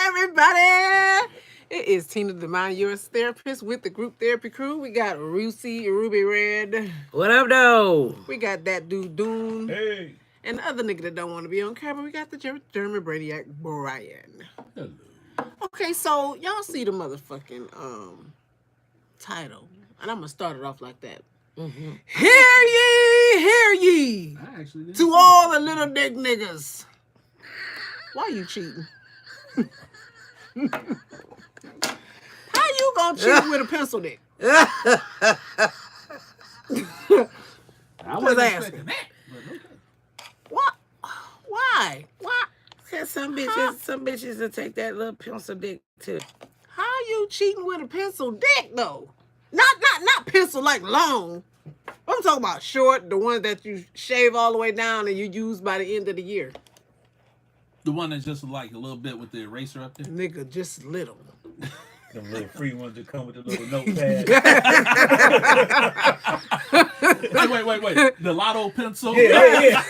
everybody. It is Tina the Mind Yours Therapist with the group therapy crew. We got Rusi, Ruby Red. What up, though? We got that dude Doon. Hey. And the other nigga that don't want to be on camera. We got the German Brainiac Brian. Hello. Okay, so y'all see the motherfucking title. And I'm gonna start it off like that. Mm-hmm. Hear ye, I actually didn't to all the little dick niggas. Why you cheating? How you gonna cheat with a pencil dick? I wasn't asking. expecting that. But okay. What? Why? Why? Cause some bitches will take that little pencil dick too. How you cheating with a pencil dick though? Not pencil like long. I'm talking about short, the one that you shave all the way down and you use by the end of the year. The one that's just like a little bit with the eraser up there. Nigga, just little. Them little free ones that come with the little notepad. Wait. The lotto pencil. Yeah.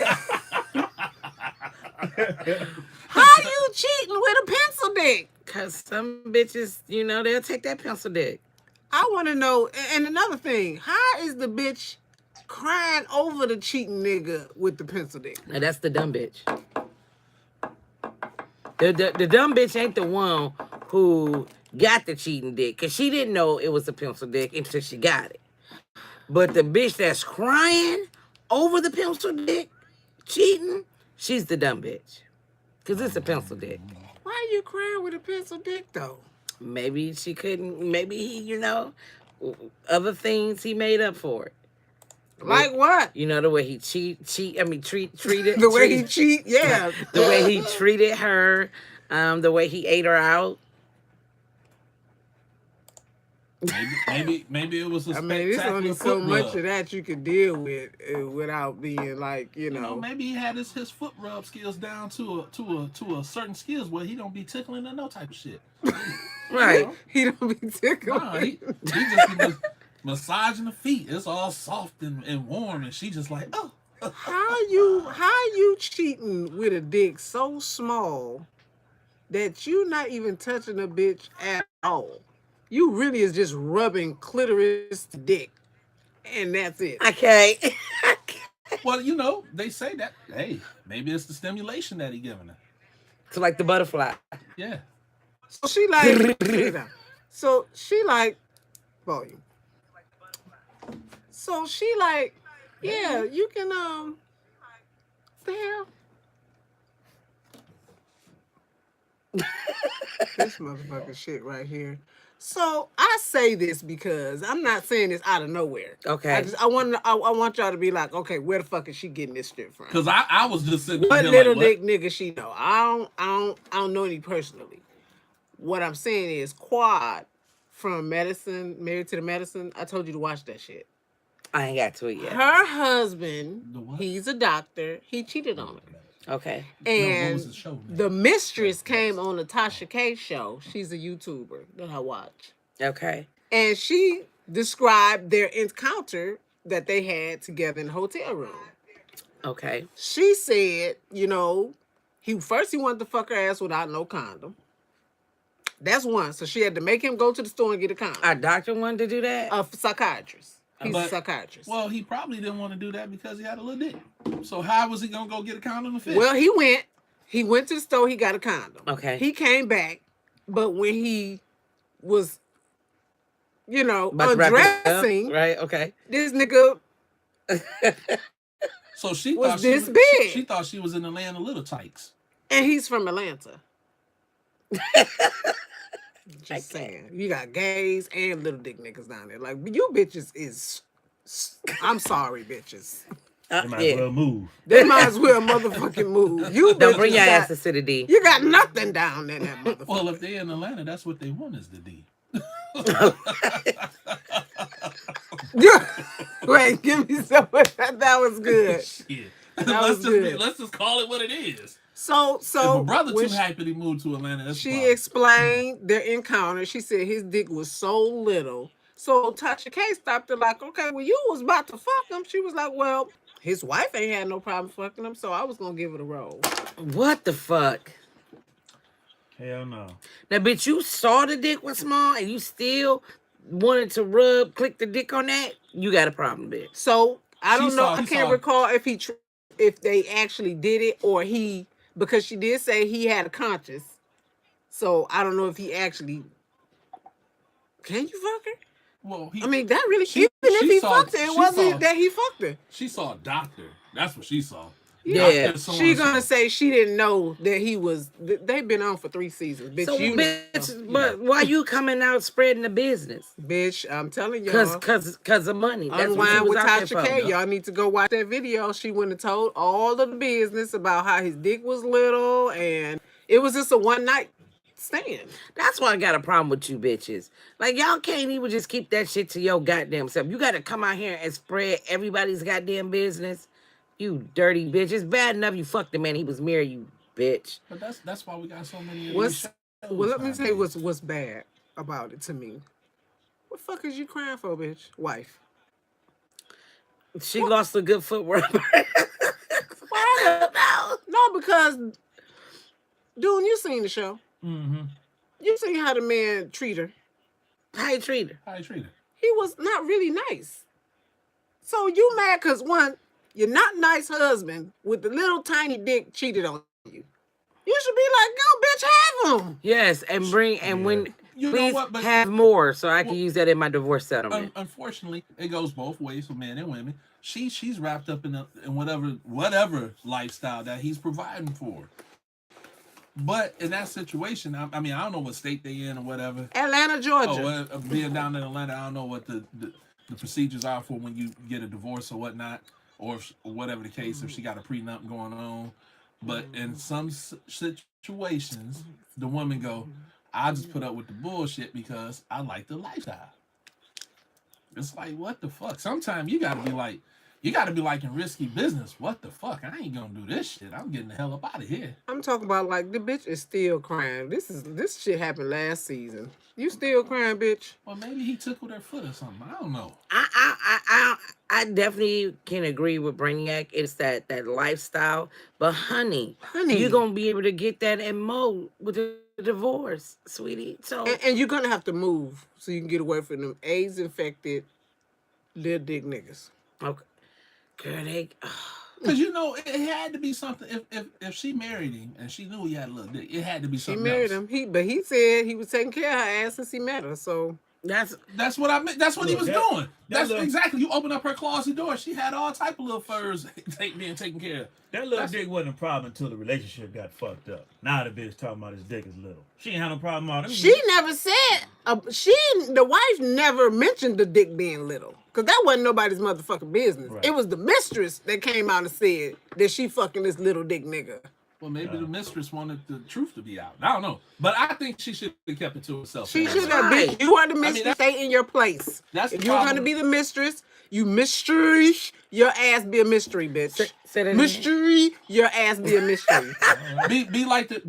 How you cheating with a pencil dick? Cause some bitches, they'll take that pencil dick. I want to know, and another thing, how is the bitch crying over the cheating nigga with the pencil dick? Now that's the dumb bitch. The dumb bitch ain't the one who got the cheating dick, cause she didn't know it was a pencil dick until she got it. But the bitch that's crying over the pencil dick, cheating, she's the dumb bitch, cause it's a pencil dick. Why are you crying with a pencil dick though? Maybe she couldn't. Maybe he, other things he made up for it. Like what? The way he treated. The way he cheat, yeah. The way he treated her, the way he ate her out. Maybe it was a there's spectacular only so foot much rub. of that you can deal with without being like, Maybe he had his foot rub skills down to a certain skills where he don't be tickling or no type of shit. Right. He don't be tickling. Nah, he just be massaging the feet. It's all soft and warm, and she just like, oh. How you cheating with a dick so small that you not even touching a bitch at all? You really is just rubbing clitoris to dick, and that's it. Okay. Well, they say that. Hey, maybe it's the stimulation that he giving her. It's like the butterfly. Yeah. So she like, volume. So she like, yeah, you can the hell. This motherfucking shit right here. So I say this because I'm not saying this out of nowhere. Okay. I want y'all to be like, okay, where the fuck is she getting this shit from? Because I was just sitting What there little like, dick nigga she know? I don't know any personally. What I'm saying is Quad from Medicine, Married to the Medicine. I told you to watch that shit. I ain't got to it yet. Her husband, The what? he's a doctor. He cheated on her. Okay. what And was the show name? the mistress came on the Tasha K show. She's a YouTuber that I watch. Okay. And she described their encounter that they had together in the hotel room. Okay. She said, he wanted to fuck her ass without no condom. That's one. So she had to make him go to the store and get a condom. Our doctor wanted to do that? A psychiatrist. He's a But- psychiatrist. Well, he probably didn't want to do that because he had a little dick. So how was he gonna go get a condom to fit? Well, he went to the store, he got a condom. Okay. He came back, but when he was, About to wrap it up, undressing, right? Okay. this nigga so she was thought this she, big. She thought she was in the land of little tykes. and he's from Atlanta. Just saying. You got gays and little dick niggas down there. Like, you bitches is, I'm sorry, bitches. They might as well move. They might as well motherfucking move. You Don't bring bitches your got- asses to the D. You got nothing down there in that motherfucker. Well, if they're in Atlanta, that's what they want is the D. Wait, give me some of that. That was good. Shit. was good. Let's just call it what it is. So If a brother when too happy to move to Atlanta, that's she fine. explained their encounter. She said his dick was so little. So Tasha K stopped her like, okay, well, you was about to fuck him. She was like, well, his wife ain't had no problem fucking him, so I was going to give it a roll. What the fuck? Hell no. Now, bitch, you saw the dick was small and you still wanted to click the dick on that. You got a problem, bitch. So I She don't know. saw- I he can't saw- recall if they actually did it or he, because she did say he had a conscience. So I don't know if he actually. Can you fuck her? Well, I mean, that really. she- Even if she he saw- fucked her, it she wasn't saw- that he fucked her. she saw a doctor. That's what she saw. Yeah. Doctor so She and so. gonna say she didn't know that he was. They've been on for 3 seasons, bitch. So, You know. bitch, but why you coming out spreading the business? Bitch, I'm telling y'all. Cause of money. That's what you Unwind was with out Tasha there K. for. Y'all need to go watch that video. She went and told all of the business about how his dick was little, and it was just a one night stand. That's why I got a problem with you bitches. Like, y'all can't even just keep that shit to your goddamn self. You got to come out here and spread everybody's goddamn business. You dirty bitch. It's bad enough you fucked the man. He was married, you bitch. But that's why we got so many of these What's shows well? Let me nowadays. tell you what's bad about it to me. What the fuck is you crying for, bitch? Wife. She lost a good foot rubber. No, because dude, you seen the show. Mm-hmm. You seen how the man treat her. How you treat her? How you treat her? He was not really nice. So you mad because one, your not nice husband with the little tiny dick cheated on you. You should be like, go, bitch, have him. Yes, and when You know please what, but- have more so I can Well, use that in my divorce settlement. Unfortunately, it goes both ways for men and women. She's wrapped up in whatever lifestyle that he's providing for. But in that situation, I mean, I don't know what state they in or whatever. Atlanta, Georgia. Oh, well, being down in Atlanta, I don't know what the procedures are for when you get a divorce or whatnot, or whatever the case, if she got a prenup going on. But in some situations, the woman go, I just put up with the bullshit because I like the lifestyle. It's like, what the fuck? Sometimes you gotta be like in risky business. What the fuck? I ain't gonna do this shit. I'm getting the hell up out of here. I'm talking about like the bitch is still crying. This shit happened last season. You still crying, bitch? Well, maybe he tickled her foot or something. I don't know. I definitely can agree with Brainiac. It's that lifestyle. But honey, you're gonna be able to get that and more with the divorce, sweetie. So And you're gonna have to move so you can get away from them AIDS infected little dick niggas. okay. Girl, Cause you know it had to be something. If she married him and she knew he had a little dick, it had to be She something married else. him. But he said he was taking care of her ass since he met her. So That's what I meant. That's what he was That- doing. that That's little- exactly. You open up her closet door. She had all type of little furs being taken care of. That little dick wasn't a problem until the relationship got fucked up. Now the bitch talking about his dick is little. She ain't had no problem all them. she never said the wife never mentioned the dick being little. Cause that wasn't nobody's motherfucking business. Right. It was the mistress that came out and said that she fucking this little dick nigga. Well, maybe the mistress wanted the truth to be out. I don't know, but I think she should have kept it to herself. She That's should have, right. bitch. You are the mean, mistress. that's- Stay in your place. that's If the you're problem. gonna be the mistress, you mystery. Your ass be a mystery, bitch. say that again. Mystery. Your ass be a mystery. Be like the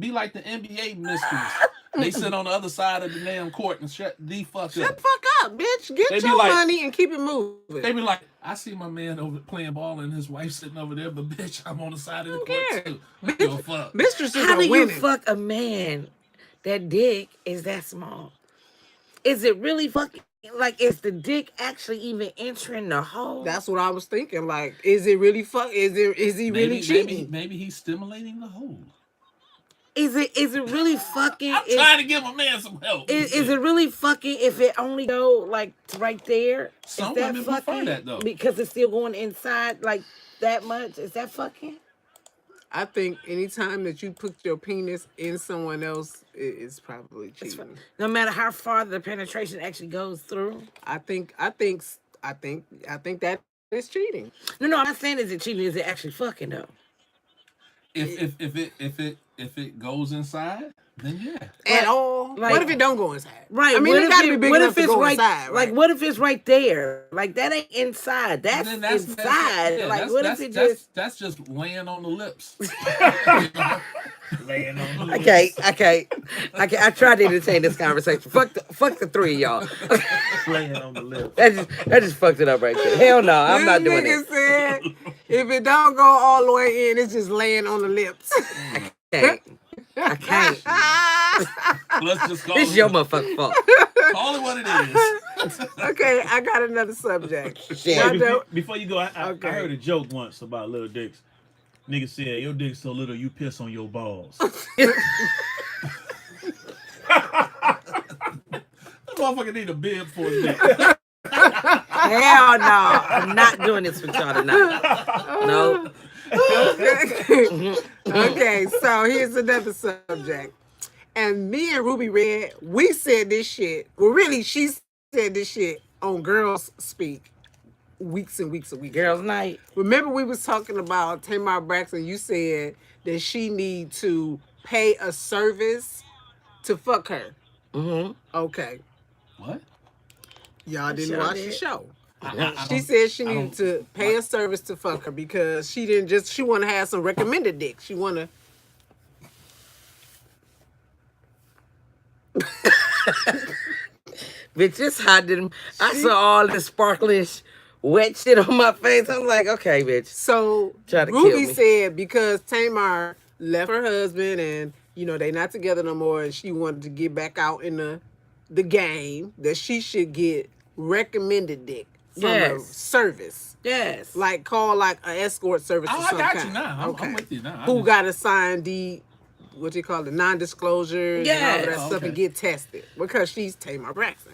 NBA mistress. They sit on the other side of the damn court and shut the fuck Shut up. the fuck up, bitch. Get They be your like- money and keep it moving. They be like, I see my man over playing ball and his wife sitting over there, but bitch, I'm on the side of the Who court cares? too. I give a fuck. Mistresses how are do you winning. fuck a man that dick is that small? Is it really fucking like is the dick actually even entering the hole? That's what I was thinking. Like, is it really fuck? Is he really cheating? Maybe he's stimulating the hole. Is it really fucking? I'm trying to give my man some help. Is it really fucking if it only go like right there? Some is that women prefer fucking? that, though. Because it's still going inside like that much. Is that fucking? I think anytime that you put your penis in someone else, it's probably It's cheating. no matter how far the penetration actually goes through. I think that is cheating. No, I'm not saying is it cheating. Is it actually fucking though? If it goes inside, then yeah. At all. like- What if it don't go inside? Right. I mean, what it if gotta be big what enough if to it's go right? inside, right? Like, what if it's right there? Like that ain't inside. That's Then inside. yeah, like, what if it that's, just? that's just laying on the lips. laying on the Okay. I tried to entertain this conversation. Fuck the three of y'all. laying on the lip. that just fucked it up right there. Hell no, I'm not doing This it. nigga said, if it don't go all the way in, it's just laying on the lips. Okay. I can't. Let's just call This it, your motherfucking fault. call it what it is. Okay, I got another subject. Shit. Y'all Wait, know- before you go, I Okay. heard a joke once about little dicks. Nigga said, your dick's so little you piss on your balls. That motherfucker need a bib for his dick. Hell no. I'm not doing this with y'all tonight. No. Okay, so here's another subject. And me and Ruby Red, we said this shit. Well, really, she said this shit on Girls Speak weeks and weeks and weeks. Girls' night. Remember we was talking about Tamar Braxton. You said that she need to pay a service to fuck her. Mm-hmm. Okay. What? Y'all didn't Sure watch the did. show. I She don't- said she I needed don't- to pay a service to fuck her because she want to have some recommended dick. She want to. Bitch, this hot didn't. I saw all this sparklish wet shit on my face. I'm like, okay, bitch. So Try to kill Ruby me. said because Tamar left her husband and they not together no more, and she wanted to get back out in the game, that she should get recommended dick from a Yes. service, Yes. like call like an escort service or I some got kind. you now. I'm Okay. with you now. I Who just- got to sign the what you call the non-disclosure and all Yes. that stuff Okay. and get tested because she's Tamar Braxton.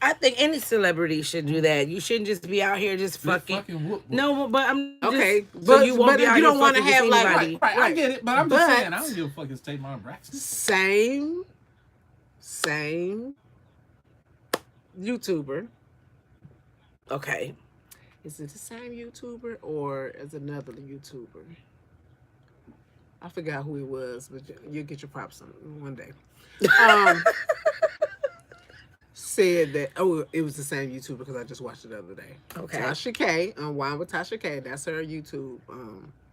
I think any celebrity should do that. You shouldn't just be out here just fucking. fucking whoop. No, but I'm just, Okay, so but- you won't but be out you here don't wanna fucking just have, like, anybody. Right, I Right. get it, but I'm just But- saying, I don't give a fuck. It's Tamar Braxton. Same YouTuber. Okay. Is it the same YouTuber or is another YouTuber? I forgot who it was, but you'll get your props on one day. Said that it was the same YouTuber because I just watched it the other day. Okay. Tasha K, Wine with Tasha K, that's her YouTube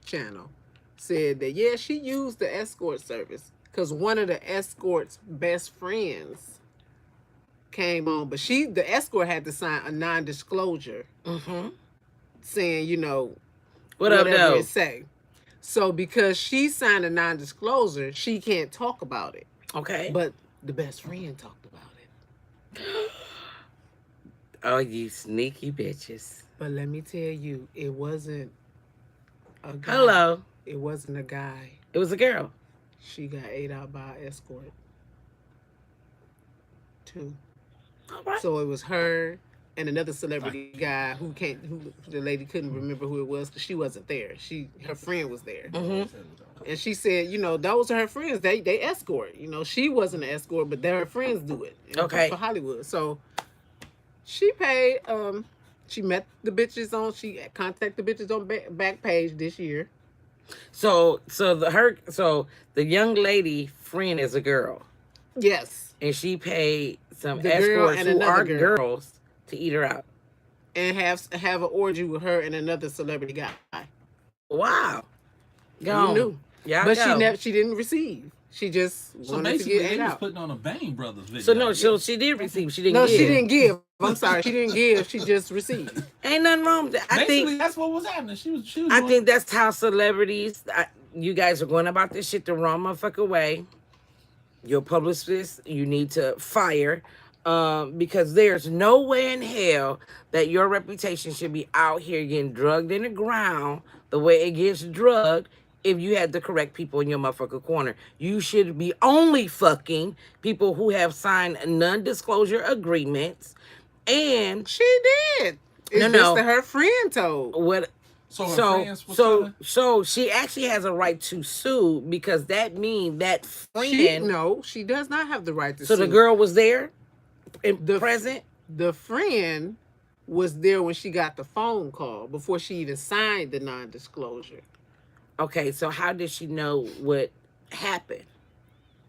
channel. Said that she used the escort service because one of the escort's best friends came on, but the escort had to sign a non-disclosure Mm-hmm. saying, What up, whatever though? it say. So because she signed a non-disclosure, she can't talk about it. Okay. But the best friend talked about it. Oh, you sneaky bitches. But let me tell you, it wasn't a guy. Hello. It wasn't a guy. It was a girl. She got ate out by an escort. 2. All right. So it was her and another celebrity guy who the lady couldn't remember who it was because she wasn't there. Her friend was there. Mm-hmm. And she said, those are her friends. They escort. She wasn't an escort, but her friends do it. Okay. For Hollywood. So she paid. She met the bitches she contacted the bitches on Backpage this year. So the young lady friend is a girl, Yes. and she paid some The girl escorts and who another are girl. girls to eat her out. And have an orgy with her and another celebrity guy. Wow. Who Gone. knew? Yeah, But she didn't receive. She just So wanted to basically, get ate they was out. putting on a Bang Brothers video. So no, she did receive. She didn't. No, give. she didn't give. I'm sorry, she didn't give. She just received. Ain't nothing wrong with that. I Basically, think. that's what was happening. She was. I think that's how celebrities. You guys are going about this shit the wrong motherfucker way. Your publicist, you need to fire, because there's no way in hell that your reputation should be out here getting drugged in the ground the way it gets drugged. If you had the correct people in your motherfucker corner, you should be only fucking people who have signed non-disclosure agreements. And She did. It's No, just no. that her friend told. what? So her So friends was telling- so she actually has a right to sue because that means that friend. She does not have the right to So sue. the girl was there, The- present. The friend was there when she got the phone call before she even signed the non-disclosure. Okay, so how did she know what happened?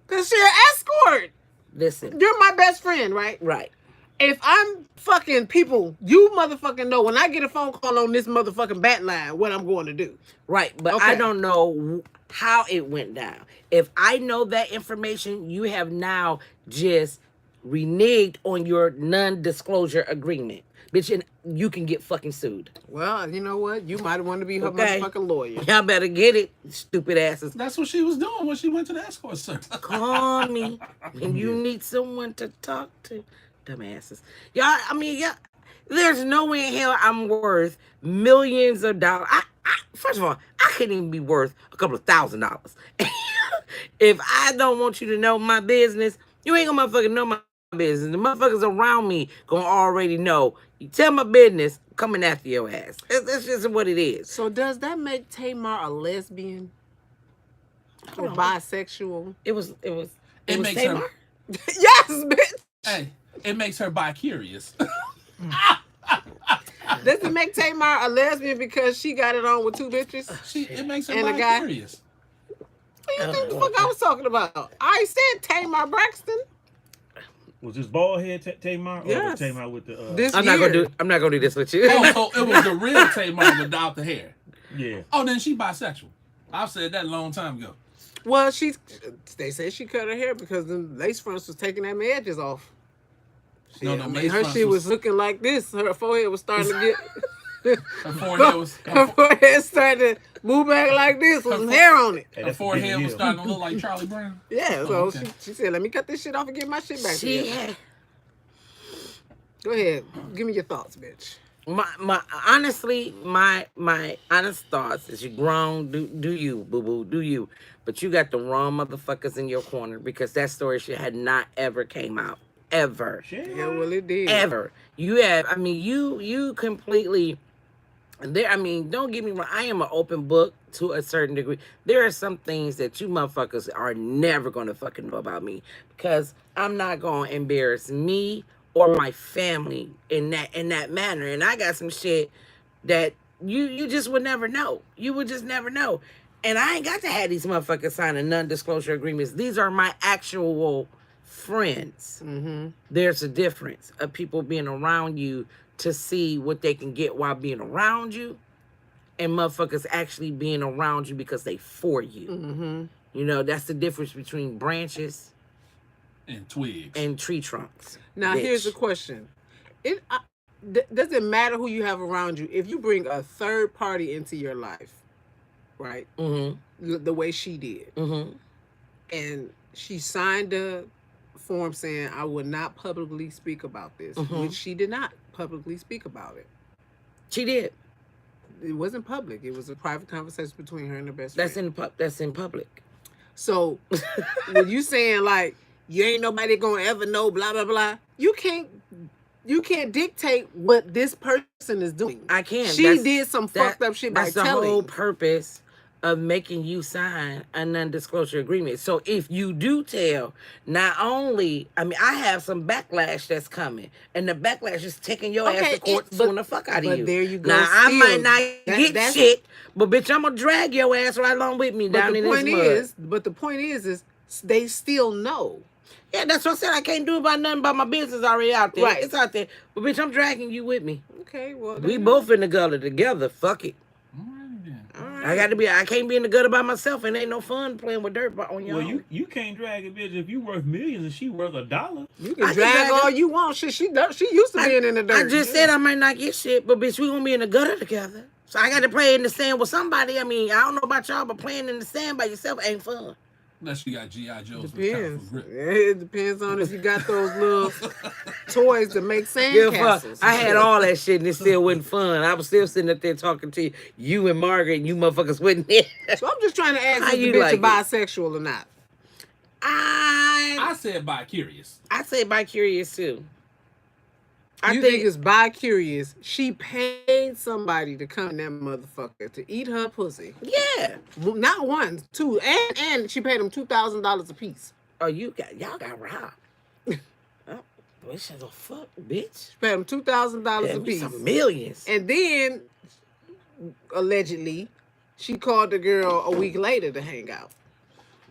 Because you're an escort. Listen, You're my best friend, right? right. If I'm fucking people, you motherfucking know when I get a phone call on this motherfucking bat line, what I'm going to do. Right, but Okay. I don't know how it went down. If I know that information, you have now just reneged on your non-disclosure agreement, bitch, and you can get fucking sued. Well, you know what? You might want to be her Okay. motherfucking lawyer. Y'all better get it, stupid asses. That's what she was doing when she went to the escort service. Call me when you need someone to talk to. Dumbasses. Y'all, I mean, yeah, there's no way in hell I'm worth millions of dollars. First of all, I couldn't even be worth a couple of $1,000. If I don't want you to know my business, you ain't gonna motherfucking know my business. The motherfuckers around me gonna already know. You tell my business, coming after your ass. That's just what it is. So does that make Tamar a lesbian or know. bisexual? It was It makes Tamar? her. Yes, bitch. Hey, it makes her bi-curious. Does it make Tamar a lesbian because she got it on with two bitches? It makes her And a guy? bi-curious. What do you think the fuck I was talking about? I said Tamar Braxton. Was this bald head Tamar? Or Yes. was Tamar with the This I'm not gonna year. do. I'm not gonna do this with you. Oh, so it was the real Tamar without the hair. Yeah. Oh, then she bisexual. I've said that a long time ago. Well, they said she cut her hair because the lace fronts was taking them edges off. No, I mean, lace her fronts shit was looking like this. Her forehead was starting to get. Her forehead was. Her forehead started to move back like this with some hair on it. Hey, Her that's a forehead big was deal. starting to look like Charlie Brown. Yeah, so okay. she said, "Let me cut this shit off and get my shit back She together." had Go ahead, give me your thoughts, bitch. my honestly, my honest thoughts is you grown, do you, boo boo, do you? But you got the wrong motherfuckers in your corner because that story shit had not ever came out. Ever. Shit. Yeah, well, it did. Ever. You have, I mean, you completely there. I mean, don't get me wrong, I am an open book to a certain degree. There are some things that you motherfuckers are never gonna fucking know about me because I'm not gonna embarrass me or my family in that manner. And I got some shit that you just would never know. You would just never know. And I ain't got to have these motherfuckers sign a non-disclosure agreements. These are my actual friends. Mm-hmm. There's a difference of people being around you to see what they can get while being around you, and motherfuckers actually being around you because they for you. Mm-hmm. You know, that's the difference between branches And twigs. and tree trunks. Now, bitch. here's the question: does it matter who you have around you if you bring a third party into your life, right? Mm-hmm. The way she did, Mm-hmm. and she signed a form saying, "I will not publicly speak about this," Mhm. which she did not publicly speak about it. She did. It wasn't public. It was a private conversation between her and her best That's friend. that's in public. So, when you saying like you ain't nobody gonna ever know, blah blah blah, you can't dictate what this person is doing. I can. She did some fucked up shit by That's the whole telling. purpose of making you sign a non-disclosure agreement. So if you do tell, not only, I mean, I have some backlash that's coming, and the backlash is taking your ass Okay, to court, suing the fuck out of but you. there you go, Now I still, might not get that's- shit, but bitch, I'm gonna drag your ass right along with me down in this mud. But the point is they still know. Yeah, that's what I said. I can't do about nothing about my business already out there. Right. It's out there, but bitch, I'm dragging you with me. Okay, well We both in the gutter together. Fuck it. Alrighty then. All right. I can't be in the gutter by myself, and ain't no fun playing with dirt on your Well, own. you can't drag a bitch if you worth millions and she worth $1. You can I can drag drag all her. you want. Shit, she used to being in the dirt. I just said I might not get shit, but bitch, we gonna be in the gutter together. So I got to play in the sand with somebody. I mean, I don't know about y'all, but playing in the sand by yourself ain't fun. Unless you got G.I. Joe's with Depends. powerful grip. It depends on if you got those little toys to make Give a fuck. sandcastles. I had all that shit and it still wasn't fun. I was still sitting up there talking to you and Margaret, and you motherfuckers wasn't there. So I'm just trying to ask How if the you bitch like is bisexual or not. I said bi-curious. I say bi curious too. I You think it's bi-curious? She paid somebody to come in that motherfucker to eat her pussy. yeah. Well, not one, two, and she paid them $2,000 a piece. Oh, y'all got robbed. Oh, bitch, the fuck, bitch. She paid them $2,000 Yeah, a me piece. some millions. And then, allegedly, she called the girl a week later to hang out.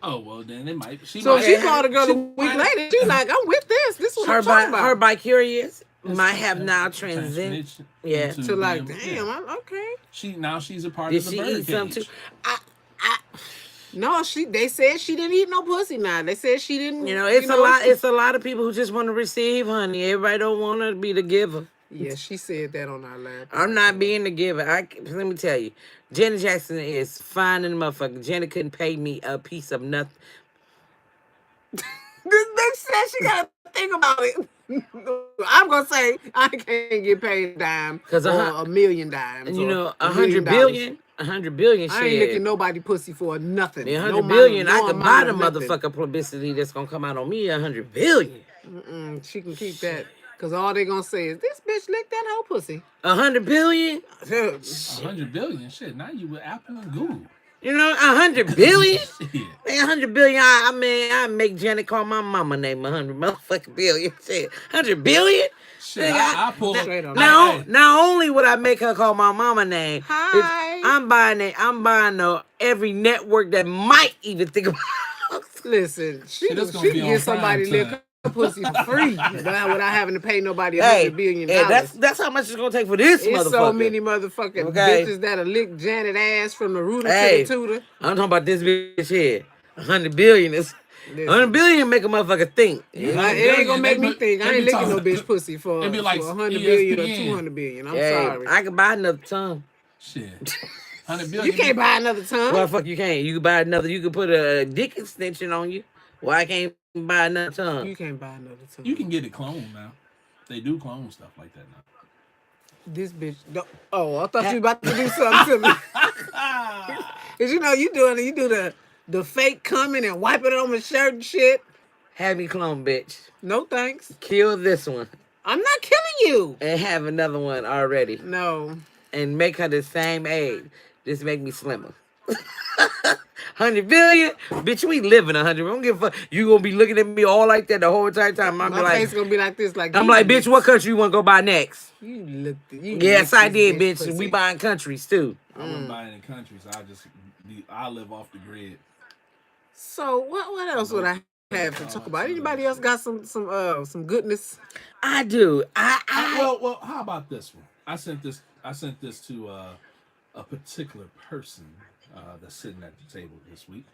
Oh, well, then it might. She So might she Yeah. called the girl a She week might- later. She's like, I'm with this. This is what I'm talking about. Her bi curious might have now transitioned. transition Yeah. into to like, being- damn, yeah. okay. Now she's a part Did of the she bird eat some cage. too? No, they said she didn't eat no pussy. Now they said she didn't. You know, it's a lot. It's a lot of people who just want to receive, honey. Everybody don't want to be the giver. Yeah, she said that on our lab. I'm not being the giver. Let me tell you, Janet Jackson is fine in the motherfucker. Janet couldn't pay me a piece of nothing. This bitch said she got to think about it. I'm gonna say I can't get paid a dime or $1 million dimes. And you know, $100 billion, $100 billion. I ain't licking nobody pussy for nothing. $100 billion. I could buy the motherfucker publicity that's gonna come out on me. $100 billion. She can keep that. Cause all they gonna say is this bitch licked that whole pussy. $100 billion. $100 billion. Shit. Now you with Apple and Google. You know, $100 billion. $100 billion. I make Janet call my mama name 100 motherfucking billion. Shit, $100 billion. Shit, I pull straight on. Not only would I make her call my mama name, hi. I'm buying every network that might even think about. Listen, she can get somebody to lick her pussy for free without having to pay nobody $100 billion. That's how much it's gonna take for this motherfucker. It's so many motherfucking bitches that'll lick Janet ass from the rooter to the tutor. I'm talking about this bitch here. $100 billion is. $100 billion make a motherfucker think. It ain't gonna make me think. I ain't licking no bitch pussy for $100 billion or $200 billion. I'm sorry. I could buy another tongue. Shit. $100 billion. You can't buy another tongue. Well, fuck, you can't. You can buy another. You can put a dick extension on you. Why can't you buy another tongue? You can't buy another tongue. You can get it cloned now. They do clone stuff like that now. This bitch. Oh, I thought you were about to do something to me. Cause you know you do the fake coming and wiping it on my shirt and shit. Have me clone, bitch. No thanks. Kill this one. I'm not killing you. And have another one already. No. And make her the same age. Just make me slimmer. $100 billion, bitch. We living 100. I don't give a fuck. You gonna be looking at me all like that the whole entire time. My face gonna be like this. Like I'm like, bitch. What country you wanna go buy next? Yes, I did, bitch. Pussy. We buying countries too. I wouldn't buy any countries. I live off the grid. So what else would I have to talk about? Anybody else got some goodness? I do. Well, how about this one? I sent this to a particular person that's sitting at the table this week.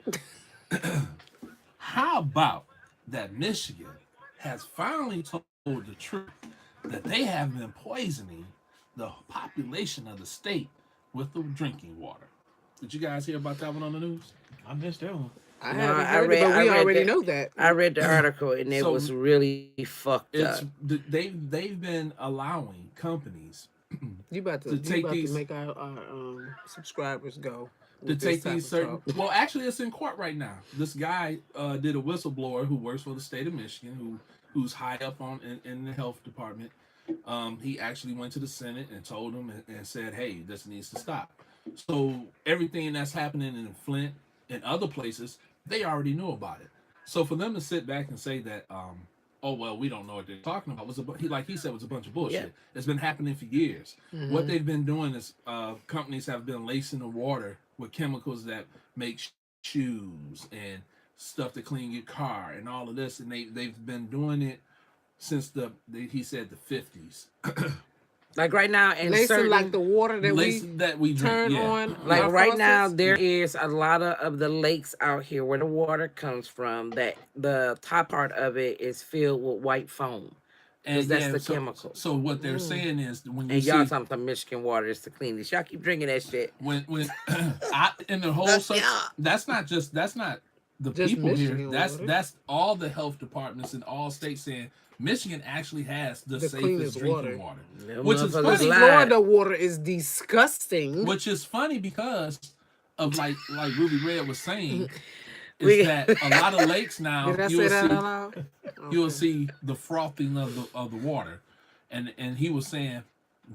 How about that Michigan has finally told the truth that they have been poisoning the population of the state with the drinking water? Did you guys hear about that one on the news? I missed that one. I haven't heard it, but we already know that. I read the article and it was really fucked up. They've been allowing companies you about to make our subscribers go to take these certain. Well, actually, it's in court right now. This guy did a whistleblower who works for the state of Michigan, who's high up in the health department. He actually went to the Senate and told them and said, "Hey, this needs to stop." So everything that's happening in Flint and other places, they already knew about it. So for them to sit back and say that, oh well, we don't know what they're talking about, was he said was a bunch of bullshit. Yeah. It's been happening for years. Mm-hmm. What they've been doing is companies have been lacing the water with chemicals that make shoes and stuff to clean your car and all of this, and they've been doing it since he said the 50s. Like right now, in certain, like the water that we drink, turn on. Like right now, there is a lot of the lakes out here where the water comes from. That the top part of it is filled with white foam, and that's the chemical. So what they're saying is when you y'all talking about Michigan water is the cleanest. Y'all keep drinking that shit. When in the whole that's not the just people Michigan here. That's all the health departments in all states saying Michigan actually has the safest drinking water. Which is funny. Florida water is disgusting. Which is funny because of like Ruby Red was saying, is that a lot of lakes now you'll see the frothing of the water. And he was saying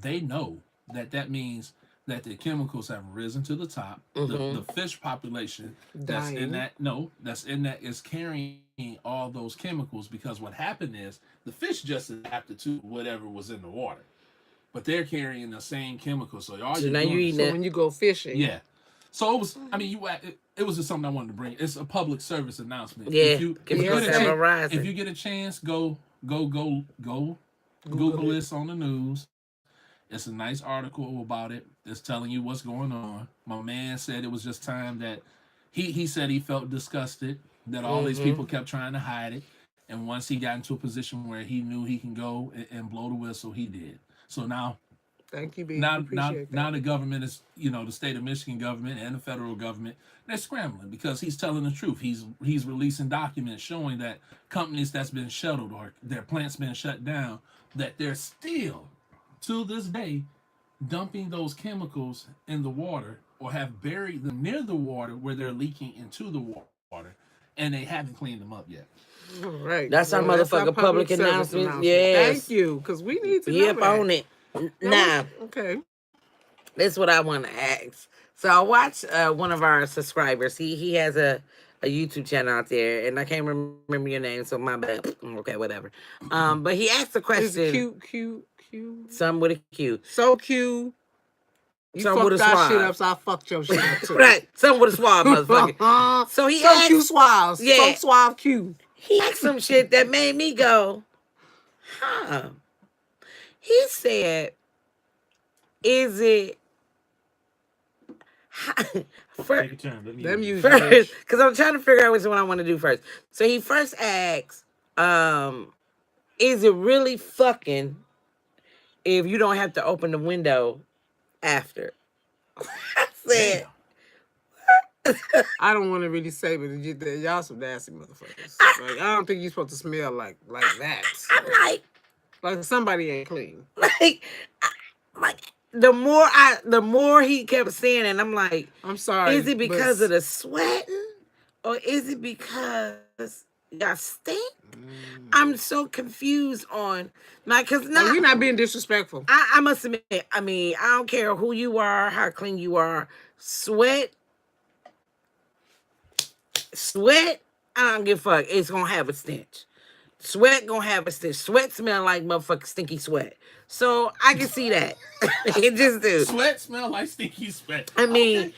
they know that means that the chemicals have risen to the top. Mm-hmm. The fish population that's in that is carrying all those chemicals, because what happened is the fish just adapted to whatever was in the water, but they're carrying the same chemicals. So now you eat that when you go fishing. Yeah. So it was. I mean, it was just something I wanted to bring. It's a public service announcement. Yeah. If you get a chance, go Google this on the news. It's a nice article about it. It's telling you what's going on. My man said it was just time that he said he felt disgusted that all these people kept trying to hide it, and once he got into a position where he knew he can go and blow the whistle, he did. So now Thank you, B. We now appreciate now that. the government is, the state of Michigan government and the federal government, they're scrambling because he's telling the truth. He's releasing documents showing that companies that's been shuttled or their plants been shut down, that they're still to this day dumping those chemicals in the water or have buried them near the water where they're leaking into the water, and they haven't cleaned them up yet. All right. That's our Well, that's our motherfucking public service announcement. Thank Yes. you, because we need to know Yep, that. on it. Now, Now, okay. that's what I want to ask. So I watched one of our subscribers. He has a YouTube channel out there, and I can't remember your name, so my bad. Okay, whatever. But he asked the It's question. cute. Some with a Q. So cute. You Some with a fucked our shit swab. up, so I fucked your shit up too. Right. Some with a swab, motherfucker. So he so asked, cute swabs. Yeah. So suave cute. he asked some shit that made me go, huh. He said, is it first, Take your time. Let me Them use use it. your because I'm trying to figure out which one I want to do first. So he first asks, is it really fucking if you don't have to open the window after? I said, I don't want to really say, but y'all some nasty motherfuckers. Like, I don't think you're supposed to smell like that. I'm Like somebody ain't clean. like, the more he kept saying, and I'm like, I'm sorry. is it because but of the sweating, or is it because y'all stink? I'm so confused on, like, cause now we're not being disrespectful. I must admit, I mean, I don't care who you are, how clean you are, sweat, I don't give a fuck. It's gonna have a stench. Sweat gonna have a stench. Sweat smell like motherfucking stinky sweat. So I can see that. It just do. Sweat smell like stinky sweat. I mean, Okay.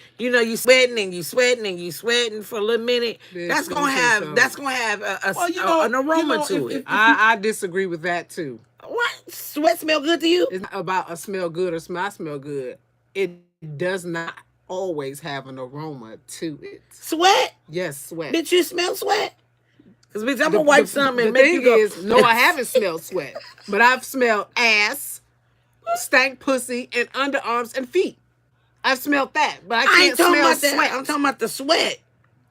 you sweating for a little minute. Bitch, That's let me gonna tell you have something. that's gonna have an Well, aroma to if it. I disagree with that too. What? Sweat smell good to you? It's not about a smell good or smell good. It does not always have an aroma to it. Sweat? Yes, sweat. Bitch, you smell sweat? Cause bitch, I'm gonna wipe some and make you go. Is, no, I haven't smelled sweat, but I've smelled ass, stank pussy, and underarms and feet. I've smelled that, but I I can't ain't talking smell about that. sweat. I'm talking about the sweat.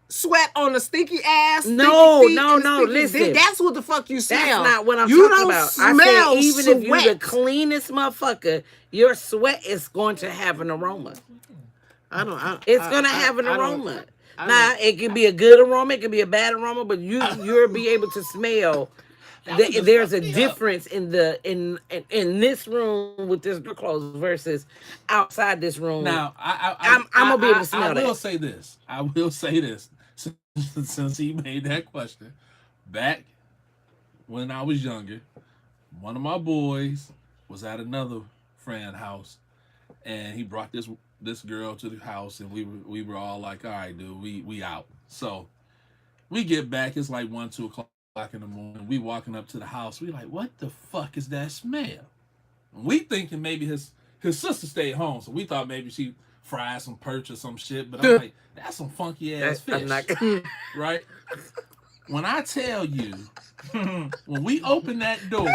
Sweat on a stinky ass. No, stinky feet, no, and no, stinky listen. dick. That's what the fuck you smell. That's not what I'm you talking don't about. Smell I said even sweat. if you're the cleanest motherfucker, your sweat is going to have an aroma. It's gonna have an aroma. Now it could be a good aroma, it could be a bad aroma, but you'll be able to smell. There's a difference in this room with this door closed versus outside this room. Now, I'm gonna be able to smell I that. will say this. I will say this. Since he made that question, back when I was younger, one of my boys was at another friend house, and he brought this girl to the house, and we were all like, all right, dude, we out. So we get back. It's like 1-2 o'clock in the morning. We walking up to the house. We like, what the fuck is that smell? And we thinking maybe his sister stayed home, so we thought maybe she fried some perch or some shit. But I'm like, that's some funky ass fish, I'm not right? When I tell you, when we opened that door,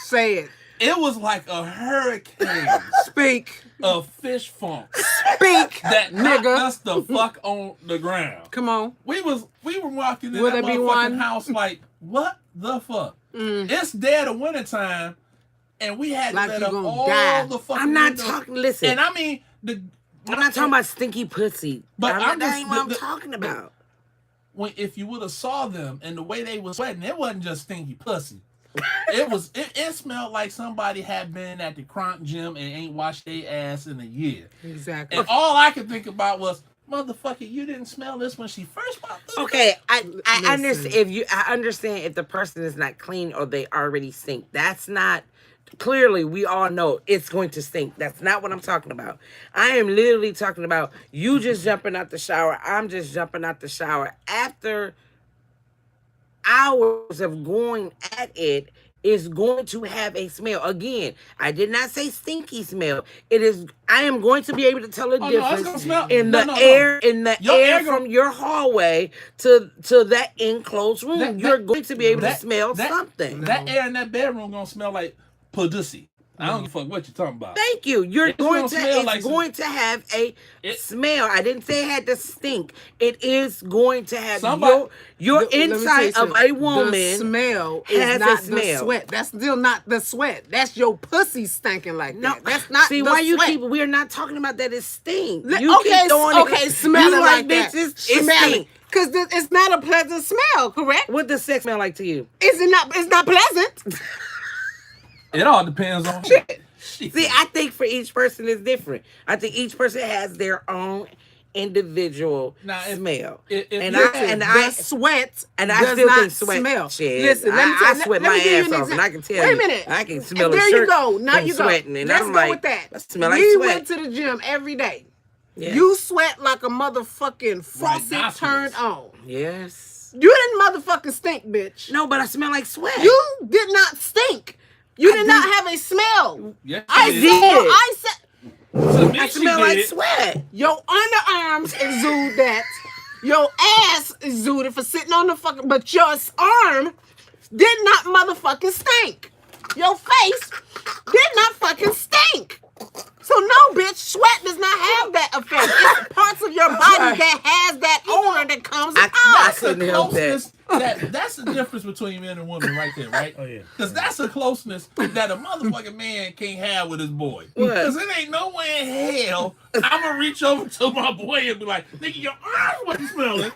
Say it. it was like a hurricane Speak. of fish funk Speak. that knocked Nigga. us the fuck on the ground. Come on. We were walking in Will that there be motherfucking one? house like, what the fuck? It's dead of wintertime, and we had Like to let you up gonna all die. the fucking I'm not windows. talking. Listen, And I mean, I'm not talking about stinky pussy. But That just- ain't what I'm talking about. if you would have saw them and the way they was sweating, it wasn't just stinky pussy. It smelled like somebody had been at the Kronk gym and ain't washed their ass in a year. Exactly. And all I could think about was, motherfucker, you didn't smell this when she first popped through. Okay, I Listen. understand I understand if the person is not clean or they already stink. That's not clearly we all know it's going to stink. That's not what I'm talking about. I am literally talking about you just jumping out the shower. I'm just jumping out the shower after hours of going at it. is going to have a smell. Again, I did not say stinky smell. It is. I am going to be able to tell a Oh, no, it's difference gonna smell. in No, the no, no. air, in the Your air air gonna- from your hallway to that enclosed room. That- You're that- going to be able to that- smell that- something. That air in that bedroom gonna smell like pussy. I don't give a fuck what you're talking about. Thank you. You're It's going gonna to. smell It's like going to have a It- smell. I didn't say it had to stink. It is going to have Somebody- your Let me tell you inside of something. a woman. The smell has is a not the smell. sweat. That's still not the sweat. That's your pussy stinking like No, that. That's not see the why you sweat. keep. We're not talking about that. It stink. Le- You okay, keep throwing okay, it. smell You it like that. bitches. It Smell stink. it. Because it's not a pleasant smell, correct? What does sex smell like to you? Is it not? It's not pleasant. It all depends on Shit. Shit. See, I think for each person is different. I think each person has their own individual Now, if- smell. if and you- The sweat and I does still not think sweat. smell. Shit, Listen, let me I tell- sweat let me my give you ass an off, and example. I can tell Wait a you, minute. I can And smell a there shirt you go. Now from you go. sweating, and Let's I'm go like, with that. I smell like we sweat. went to the gym every day. Yes. You sweat like a motherfucking faucet nostrils. turned on. Yes. You didn't motherfucking stink, bitch. No, but I smell like sweat. You did not stink. You I did not did. have a smell. Yes, I you did. said, I said, To me, I she smell like did. sweat. your underarms exude that. Your ass exuded for sitting on the fucking, but your arm did not motherfucking stink. Your face did not fucking stink. So no, bitch, sweat does not have that effect. It's parts of your body right. that has that odor that comes I- out. That's the couldn't help that. closeness. That's the difference between men and women, right there, right? Oh, yeah. Because that's a closeness that a motherfucking man can't have with his boy. What? Because it ain't no way in hell I'm gonna reach over to my boy and be like, "Nigga, your arms wasn't smelling.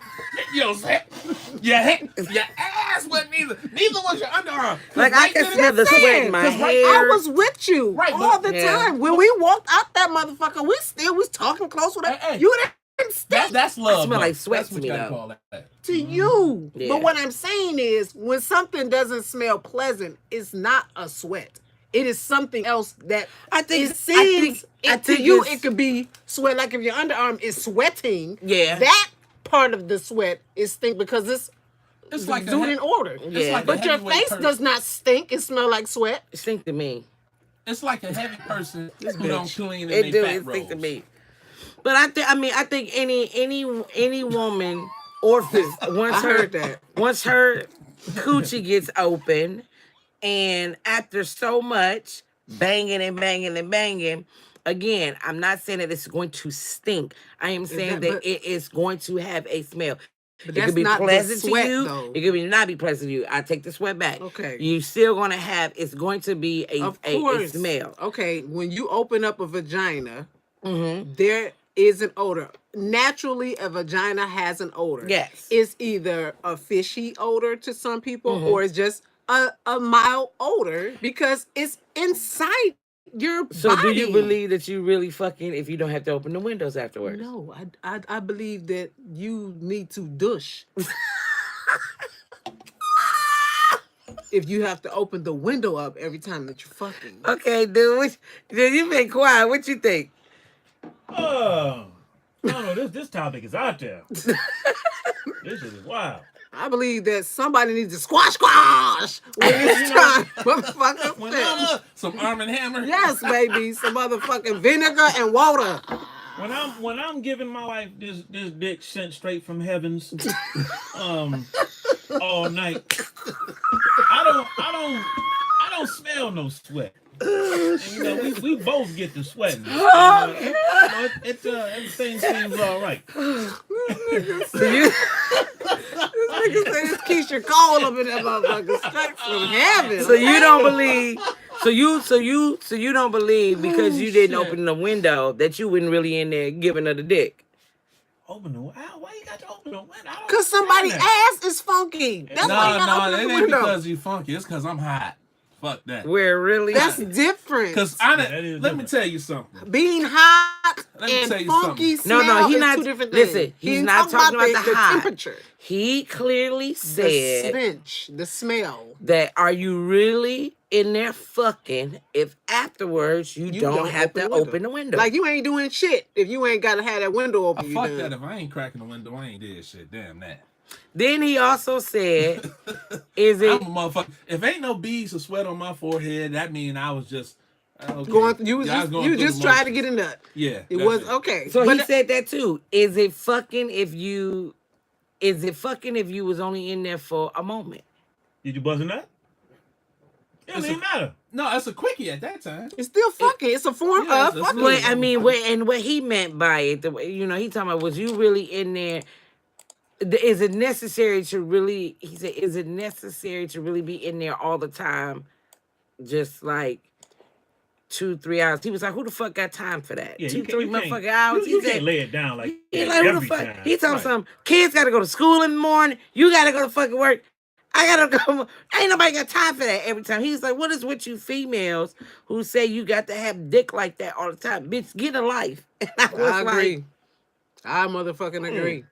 Your ass wasn't either. Neither was your underarm." 'Cause Like, I can then smell the it's sweat saying, in my 'cause hair. I was with you Right, all but- the Yeah. time. When we walked out that motherfucker, we still was talking close with her. Hey, hey. You didn't stink That's love. smell though. like sweat That's to what me, you gotta though. call that. to you. Yeah. But what I'm saying is, when something doesn't smell pleasant, it's not a sweat. It is something else that I think- it seems. I to think you, it's- it could be sweat. Like if your underarm is sweating, Yeah. that part of the sweat is stink because it's It's like do it a, in order. Yeah. like a But your heavyweight face person. does not stink. It smell like sweat. It stink to me. It's like a heavy person who don't clean It in do. their It fat stink to rolls. me. But I think any woman or once I her heard that. once her coochie gets open, and after so much banging and banging and banging, again, I'm not saying that it's going to stink. I am saying that but- it is going to have a smell. But It that's could be not the pleasant sweat, to you. though. It could be not be pleasant to you. I take the sweat back. Okay. You still gonna have. It's going to be a Of a course. smell. Okay, when you open up a vagina, Mm-hmm. there is an odor. Naturally, a vagina has an odor. Yes. It's either a fishy odor to some people Mhm. or it's just a mild odor because it's inside your So body. do you believe that you really fucking if you don't have to open the windows afterwards? No, I believe that you need to douche. If you have to open the window up every time that you're fucking. Okay, dude. Dude, you been quiet. What you think? Oh, no, this topic is out there. This shit is wild. I believe that somebody needs to squash when it's time. Motherfucker. When finish. some Arm and Hammer. Yes, baby. Some motherfucking vinegar and water. When I'm giving my wife this dick sent straight from heavens, all night, I don't smell no sweat. And, you know, we both get to sweating. Everything seems all right. So you, This nigga say this Keisha Cole up in that motherfucker straight from heaven. so you don't believe. So you don't believe because you didn't shit. open the window that you wasn't really in there giving her the dick. Open the window. Why you got to open the window? I don't Cause somebody's understand ass is funky. That's why you No, gotta it open the ain't window. because you funky. It's because I'm hot. Fuck that. Where really? That's different. Because that is let me different. tell you something. Being hot Let me tell and you funky something. smell No, he is not. two different things. Listen, he's ain't not talking about the hot. temperature. He clearly The said stench, the smell. that are you really in there fucking if afterwards you don't have to open the window? Like you ain't doing shit if you ain't gotta have that window open. You Fuck done. that. If I ain't cracking the window, I ain't did shit. Damn that. Then he also said, "Is I'm a it motherfucker. If ain't no beads of sweat on my forehead, that mean I was just okay. Going, you was Yeah, I just going you through just the tried to motions. get a nut. Yeah, It that's was it. okay. so?" but He said that too. Is it fucking if you? Is it fucking if you was only in there for a moment? Did you buzz a nut? It don't It's a, even matter. no, that's a quickie at that time. it's still fucking. It's a form Yeah, of it's fucking. still- What I mean, what he meant by it, he talking about was you really in there? Is it necessary to really? He said, is it necessary to really be in there all the time? Just like 2-3 hours. He was like, who the fuck got time for that? Yeah, Two, you can't. three You can't. motherfucking hours. You He said, can't lay it down like he that like, who the every fuck? time. He told Right. some kids got to go to school in the morning. You got to go to fucking work. I gotta go. Ain't nobody got time for that every time. He's like, what is with you females who say you got to have dick like that all the time? Bitch, get a life. And I was I like, agree. I motherfucking agree.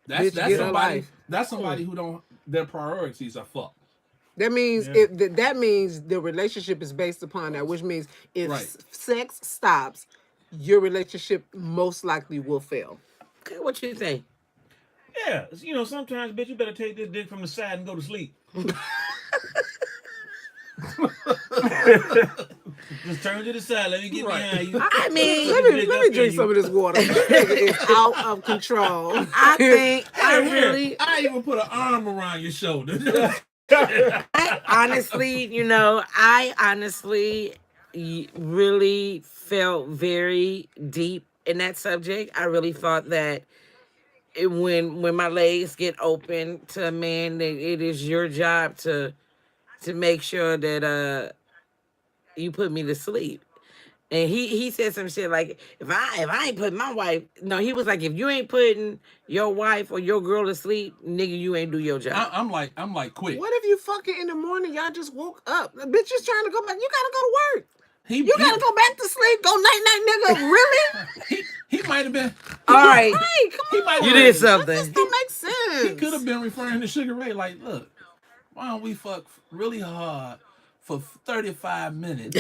That's Bitch, get a somebody. life. That's somebody who don't. Their priorities are fuck. That means Yeah. that means the relationship is based upon that, which means if Right. sex stops, your relationship most likely will fail. okay, what you think? Yeah, you know, sometimes, bitch, you better take this dick from the side and go to sleep. Just turn to the side. Let me get Right. behind you. I mean, Let me drink some of this water. This nigga is out of control. I think I Hey, here, really, I even put an arm around your shoulder. I honestly really felt very deep in that subject. I really thought that when my legs get open to a man, that it is your job to make sure that you put me to sleep. And he said some shit like, if I ain't putting my wife, no, he was like, if you ain't putting your wife or your girl to sleep, nigga, you ain't do your job. I'm like quick. What if you fucking in the morning? Y'all just woke up. The bitch is trying to go back. You gotta go to work. He You gotta go back to sleep. Go night night, nigga. Really? he might have been. All right, Right? Come He on. might you have did That something. just don't make sense. He could have been referring to Sugar Ray like, look, why don't we fuck really hard for 35 minutes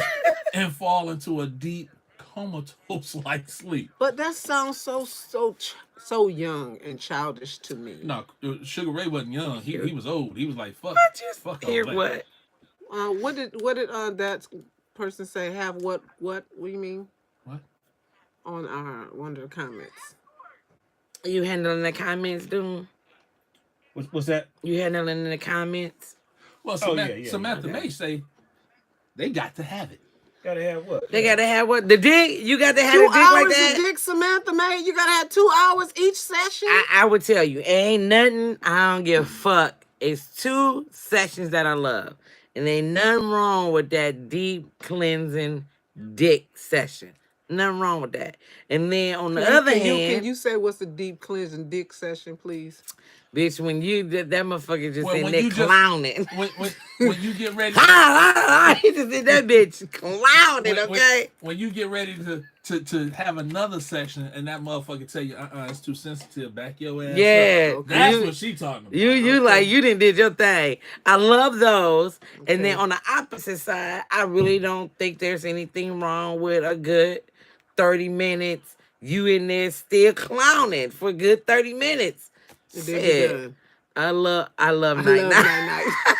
and fall into a deep comatose like sleep? But that sounds so young and childish to me. No, Sugar Ray wasn't young. He was old. He was like, fuck, I just fuck all hear that. what? What did that person say? Have what? What do you mean? What? On one of the comments. You handling the comments, dude? What's that? You handling the comments? Well, Oh, Samantha, yeah, Samantha yeah. May say they got to have it. Gotta have what? They gotta have what? The dick? You got to have 2 a dick hours like that? of dick, Samantha May. You gotta have 2 hours each session. I would tell you, it ain't nothing I don't give a fuck. It's 2 sessions that I love. And ain't nothing wrong with that deep cleansing dick session. Nothing wrong with that. And then on the other hand, can you say what's a deep cleansing dick session, please? bitch, when you that motherfucker just Well, in when there you just- clowning. When you get ready, He just did that bitch clowning, when- okay? when you get ready to have another section and that motherfucker tell you, it's too sensitive, back your ass up. Yeah. Okay. That's You- what she talking about. You like you didn't did your thing. I love those. And then Okay. on the opposite side, I really don't think there's anything wrong with a good 30 minutes. You in there still clowning for a good 30 minutes. And then Shit. be done. I love I night love night. night night.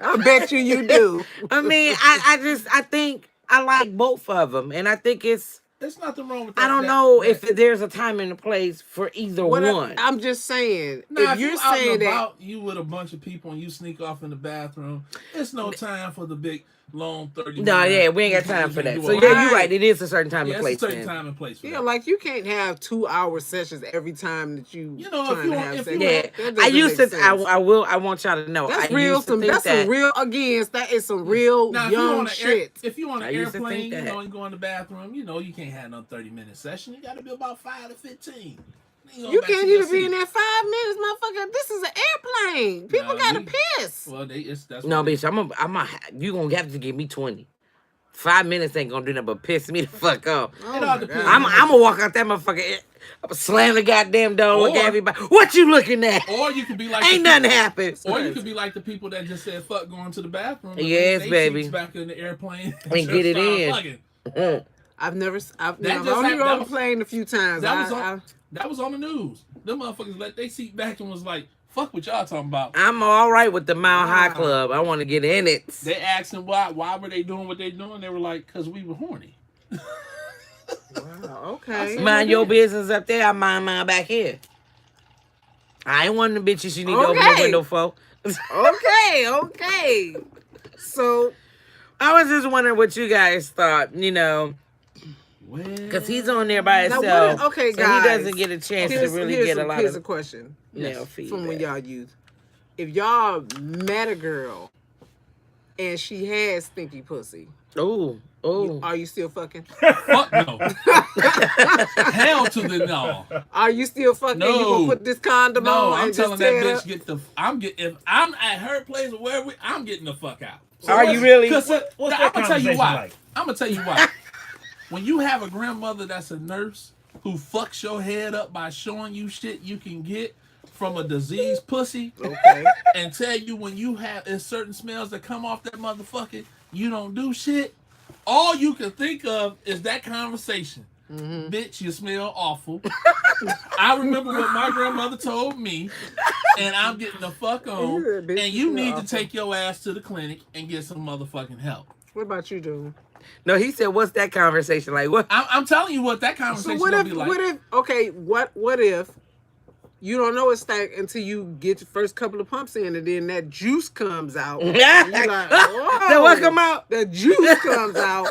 I bet you do. I mean, I think I like both of them, and I think it's. There's nothing wrong with that. I don't know if there's a time and a place for either one. I'm just saying. Now, if you're you're out saying and that, about, you with a bunch of people and you sneak off in the bathroom, it's no time for the big long 30 No, minutes. yeah, we ain't got time for that. Do So a- yeah, you're Right. right. It is a certain time Yeah, and it's place. a certain then. time and place for yeah, that. like you can't have 2-hour sessions every time that you You know, if trying you to want- have if sex. you Yeah, That doesn't I used make to. sense. I want y'all to know. That's I real. used to think That's that. some real. Again, that is some real Now, if you young on shit. if you on I an used to airplane, think you that. know, you go in the bathroom, you know, you can't have no 30-minute session. You got to be about 5 to 15. Then go You back to can't your even be in seat. there 5 minutes, motherfucker. This is an airplane. People Nah, gotta we- piss. Well, that's No, what they- bitch. You gonna have to give me 20. 5 minutes ain't gonna do nothing but piss me the fuck off. Oh It all my depends. God. I'm gonna walk out that motherfucker. I'm slam the goddamn door. Look at Or- everybody. What you looking at? Or you could be like Ain't the nothing happened. Or you could be like the people that just said fuck going to the bathroom. and Yes, leave baby. seats back in the airplane And just get it start in. fucking. I've never. I've That I've just only happened- rode that the was- plane a few times. That was I- on. That was on the news. Them motherfuckers let their seat back and was like, Fuck what y'all talking about. I'm all right with the Mile High Wow. Club. I want to get in it. They asking why were they doing what they doing? They were like, cause we were horny. Wow, okay. Mind your business up there. I mind mine back here. I ain't one of the bitches you need to open the Okay. window for. Okay. So, I was just wondering what you guys thought, Well, because he's on there by now himself. okay, so guys. he doesn't get a chance to really get a lot here's a of question male from feedback. when y'all youth. If y'all met a girl and she had stinky pussy, Oh, are you still fucking? fuck no. Hell to the no. Are you still fucking? You No. gonna put this condom No, on I'm and telling just that tear it bitch up? get the. If I'm at her place or wherever, I'm getting the fuck out. Are you really? Cause what's I'm that gonna tell you conversation why. like? I'm gonna tell you why. When you have a grandmother that's a nurse who fucks your head up by showing you shit you can get from a diseased pussy, Okay. and tell you when you have certain smells that come off that motherfucker, you don't do shit. All you can think of is that conversation. Mm-hmm. Bitch, you smell awful. I remember what my grandmother told me, and I'm getting the fuck on. Yeah, bitch, And you you smell need awful. to take your ass to the clinic and get some motherfucking help. What about you, dude? No, he said, what's that conversation like? What? I'm telling you what that So conversation what gonna if? be like. What if? Okay. What if? You don't know it's stank until you get your first couple of pumps in, and then that juice comes out. And you like, whoa. Then what come out? The juice comes out.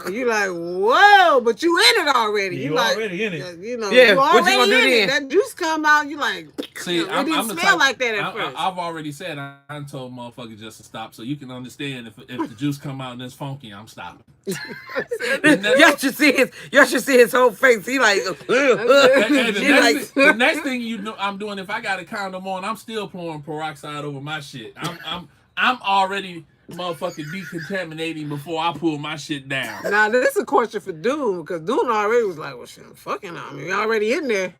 And you like, whoa, but you in it already. You like, already in it. Yeah, Yeah, you what you already gonna do in it. then? That juice come out, you like, See, it I'm didn't the smell type, like that at first. I've already said I told motherfuckers just to stop, so you can understand if the juice come out and it's funky, I'm stopping. Y'all should see his whole face. He like, And he like, the next thing you know, I'm doing, if I got a condom on, I'm still pouring peroxide over my shit. I'm already motherfucking decontaminating before I pull my shit down. Now, this is a question for Doom, because Doom already was like, well, shit, I'm fucking on me. Already in there.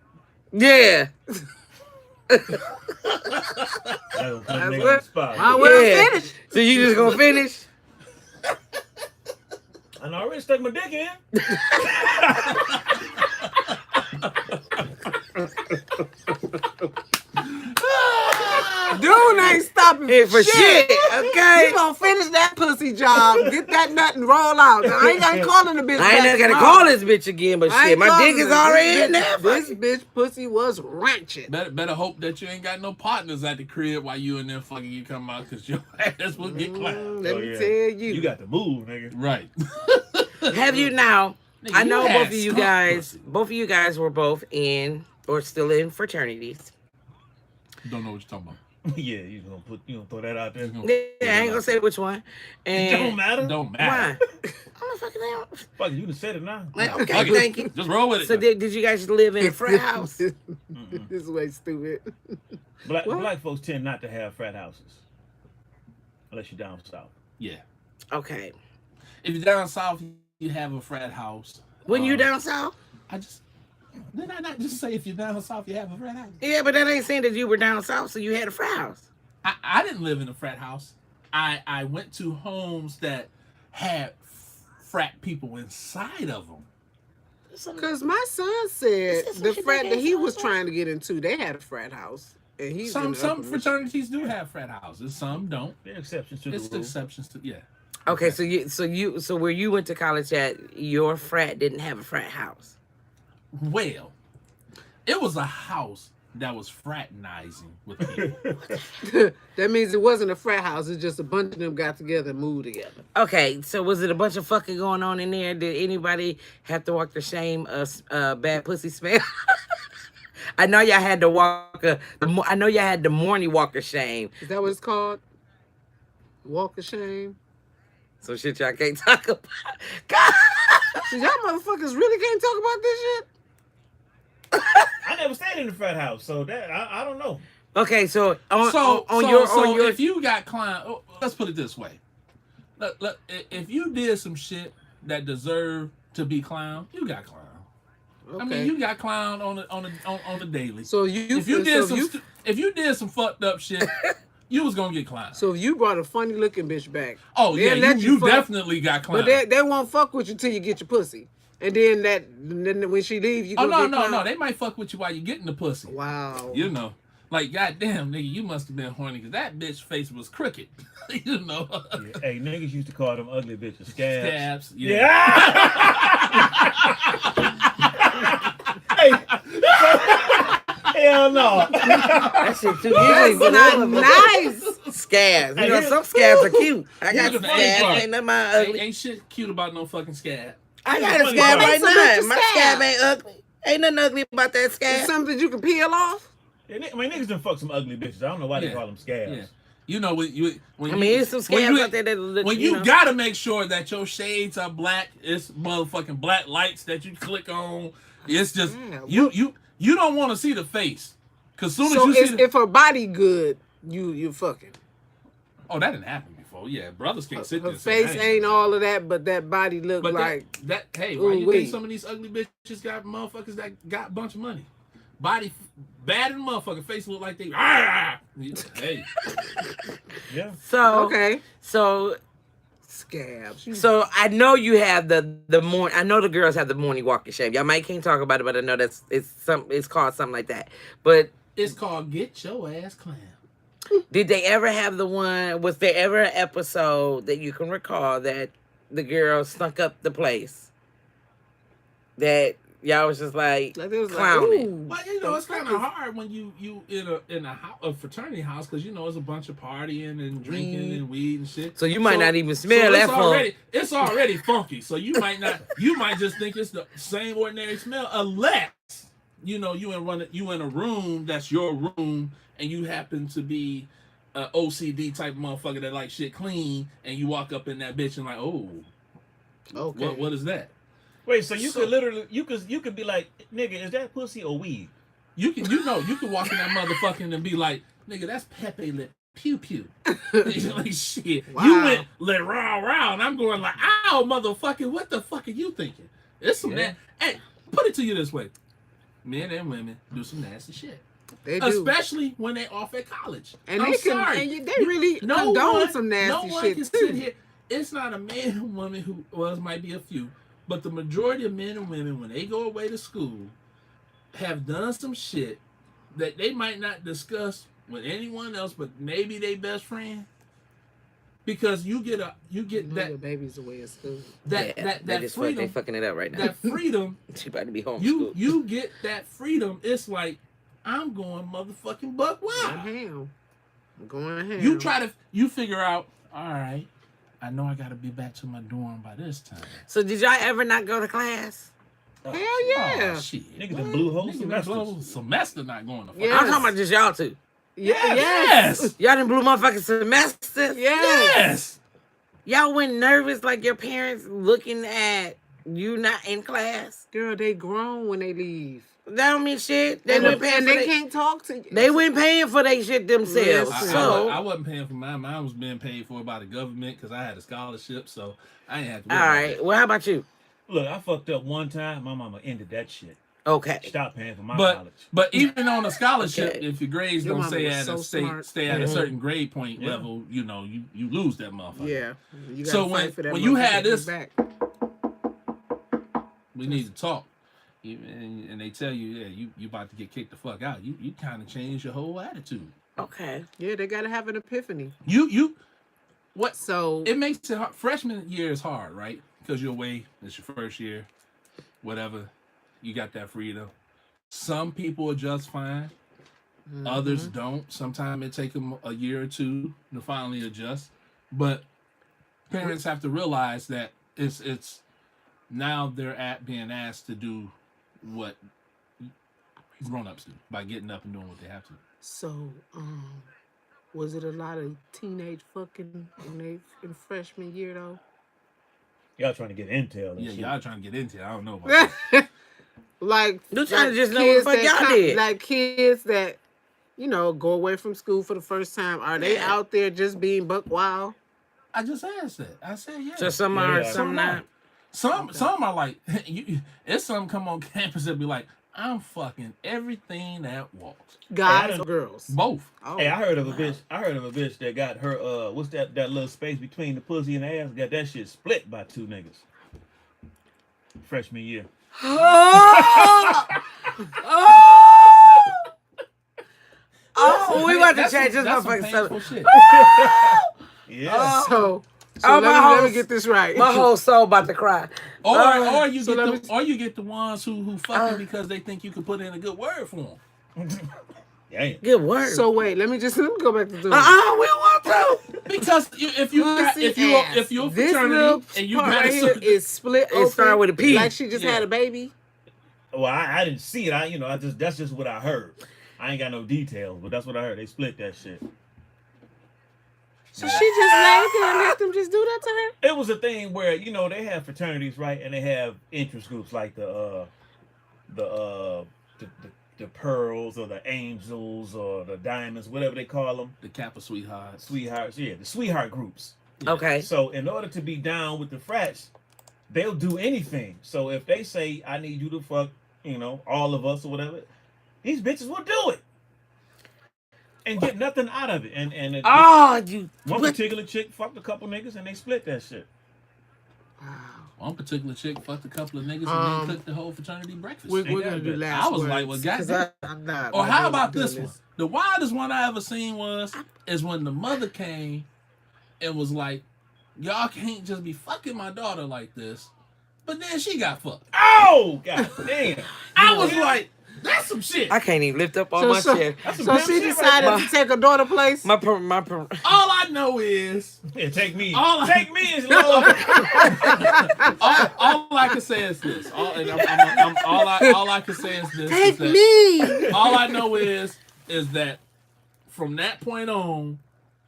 yeah. That'll put a nigga on the spot. Well, Yeah. finish. So you just gonna finish? I already stuck my dick in. Dude ain't stopping Hey, for shit, okay? You gonna finish that pussy job, get that nut and roll out. Now, I ain't calling the bitch I ain't back never gotta tomorrow. call this bitch again, but I shit, ain't my calling dick is her. already This in there. bitch- This bitch pussy was ratchet. Better hope that you ain't got no partners at the crib while you in there fucking you come out, because your ass will get clapped. Let Oh, me yeah. tell you. You got to move, nigga. Right. Have you now? Nigga, I know you had both of you skunk guys. pussy. Both of you guys were both in or still in fraternities. Don't know what you're talking about. Yeah, you gonna throw that out there? Yeah, I ain't gonna say which one. It And don't matter. Don't why? matter. I'm not fucking out. Fuck it, you done said it now. Okay, Fuck it. thank you. Just roll with it. So did you guys live in a frat house? This way stupid. Black What? black folks tend not to have frat houses, unless you're down south. Yeah. Okay. If you're down south, you have a frat house. When you down south? Did I not just say if you're down south, you have a frat house? Yeah, but that ain't saying that you were down south, so you had a frat house. I didn't live in a frat house. I went to homes that had frat people inside of them. Because my son said This is the what frat you that he think was it's trying to get into, they had a frat house. And he's Some in the upper fraternities do have frat houses. Some don't. There are exceptions to It's the rule. exceptions to Okay, so where you went to college at, your frat didn't have a frat house. Well, it was a house that was fraternizing with people. Michigan. That means it wasn't a frat house. It's just a bunch of them got together and moved together. Okay, so was it a bunch of fucking going on in there? Did anybody have to walk the shame bad pussy smell? I know y'all had to walk. I know y'all had the morning walk of shame. Is that what it's called? Walk of shame? So shit y'all can't talk about. God. So y'all motherfuckers really can't talk about this shit? I never stayed in the frat house, so that I don't know. Okay, so on So your if you got clown, let's put it this way: look, if you did some shit that deserved to be clown, you got clown. Okay. I mean, you got clown on the daily. So you if you did some fucked up shit, you was gonna get clown. So if you brought a funny looking bitch back. Oh they'll yeah, let you fuck, definitely got clown. But they won't fuck with you till you get your pussy. And then when she leaves, you Oh go no, get clown. no, they might fuck with you while you're getting the pussy. Wow. You know, Like, goddamn, nigga, you must have been horny because that bitch face was crooked. You know? Yeah. Hey, niggas used to call them ugly bitches scabs. Scabs. Yeah. Hey. Hell no. That shit too That's easy. not nice. Scabs. You know, some scabs are cute. I got Here's the funny scabs. part. Ain't nothing ugly. Ain't shit cute about no fucking scab. I got a funny scab part. right What's up with now. your My scab? scab ain't ugly. Ain't nothing ugly about that It's scab. something you can peel off. I mean, niggas done fuck some ugly bitches. I don't know why they Yeah. call them scabs. Yeah. You know, when you There's some scabs out there that look, when you you know. gotta make sure that your shades are black, it's motherfucking black lights that you click on. It's just Yeah, you don't want to see the face, cause soon So as you see if her body good, you fucking. oh, that didn't happen before. Yeah, brothers can't sit there. Her and say, face "I ain't gonna all of that, but that body look But like. that hey, why you Ooh-wee. think some of these ugly bitches got motherfuckers that got a bunch of money? Body bad and motherfucking face look like they. Hey, Yeah. So Okay. So Scabs. I know you have the morning. I know the girls have the morning walk of shame. Y'all might can't talk about it, but I know it's called something like that. But it's called Get Your Ass Clown. did they ever have the one? Was there ever an episode that you can recall that the girl snuck up the place? That y'all was just like Like, it was clowning. like, Well, you know, it's kind of hard when you in a fraternity house because you know it's a bunch of partying and drinking and weed and shit. So you might not even smell that funk. It's already funky. So you might not. You might just think it's the same ordinary smell, unless you know you in a room that's your room and you happen to be a OCD type of motherfucker that like shit clean, and you walk up in that bitch and like, oh, okay. what is that? Wait, so you could literally you could be like, nigga, is that pussy or weed? You can walk in that motherfucking and be like, nigga, that's Pepe Le Pew Pew. Like shit. Wow. You went le rah rah, and I'm going like, ow, motherfucker, what the fuck are you thinking? It's some Yeah. Hey, put it to you this way: men and women do some nasty shit, They do. especially when they off at college. And I'm they can, sorry. and they really condone some nasty no one shit can too. sit here. It's not a man and woman who, well, it might be a few, but the majority of men and women, when they go away to school, have done some shit that they might not discuss with anyone else, but maybe they best friend. Because you get that Your baby's away at school. They freedom, fucking it up right now. that freedom. She about to be homeschooled. You get that freedom. It's like I'm going motherfucking buck wild. I'm going ham. You figure out. All right, I know I got to be back to my dorm by this time. So did y'all ever not go to class? Hell yeah. Oh, shit. Nigga, the blue hole Nigga, semesters. blue semester not going to fuck. Yeah. I'm talking about just y'all two. Yes. Y'all didn't blew motherfucking semesters. Yes. Y'all went nervous like your parents looking at you not in class. Girl, they grown when they leave. That don't mean shit. They And, went paying they for can't talk to you. They went paying for their shit themselves. Listen. So I wasn't paying for mine. Mine was being paid for by the government because I had a scholarship, so I didn't have to. all right. Well, how about you? Look, I fucked up one time. My mama ended that shit. Okay. Stop paying for my But college. even on a scholarship, Okay. if your grades Your don't mama stay was at so a smart. stay at a Mhm. certain grade point Yeah. level, you know, you lose that motherfucker. Yeah. You gotta So fight for that when you had motherfucker this- back. We need to talk. And they tell you, yeah, you about to get kicked the fuck out. You kind of change your whole attitude. Okay. Yeah, they gotta have an epiphany. What? So It makes it hard. Freshman year is hard, right? Because you're away. It's your first year. Whatever. You got that freedom. Some people adjust fine. Others don't. Sometimes it takes them a year or two to finally adjust. But parents have to realize that it's now they're being asked to do what grown-ups do by getting up and doing what they have to. So, was it a lot of teenage fucking in freshman year though? Y'all trying to get intel and Yeah, shit. y'all trying to get into it. I don't know about that. Like You trying to just know kids what the fuck that y'all did. like kids that, go away from school for the first time. Are they Yeah. out there just being buck wild? I just asked that. I said, yeah. So some Yeah, are, yeah. some not. Some are like, it's some come on campus that be like, I'm fucking everything that walks. Guys don't- or girls? Both. Oh, Hey, I heard of a bitch that got her what's that little space between the pussy and the ass, got that shit split by two niggas. Freshman year. Oh! Oh, we want to That's change this that's some motherfucking painful stuff. shit. Yeah. So Oh, let me get this right. My whole soul about to cry. Or you so get let the or you get the ones who fuck you because they think you can put in a good word for them. Damn. Good word. So wait, let me go back to the. we don't want to. Because if you got Pussy if ass. you're a This little fraternity and you part got right a here certain, is split It open. started with a P. Like she just Yeah. had a baby. Well, I didn't see it. That's just what I heard. I ain't got no details, but that's what I heard. They split that shit. So she just laid there and let them just do that to her. It was a thing where they have fraternities, right, and they have interest groups like the pearls or the angels or the diamonds, whatever they call them. the Kappa sweethearts. Sweethearts, yeah, the sweetheart groups. Yeah. Okay. So in order to be down with the frats, they'll do anything. So if they say, I need you to fuck, all of us or whatever, these bitches will do it. And get nothing out of it. And one particular chick fucked a couple niggas and they split that shit. Wow. One particular chick fucked a couple of niggas and then cooked the whole fraternity breakfast. We're gonna do last I was words. like, well, goddamn. I'm not. Or I'm how not about doing this one? The wildest one I ever seen is when the mother came and was like, y'all can't just be fucking my daughter like this. But then she got fucked. Oh, god damn. I was like, that's some shit. I can't even lift up on my chair. So she decided to take her daughter place. My All I know is, Yeah, take me. All I- Take me as Lord. all I can say is this. All I can say is this. Take is that me. All I know is that from that point on,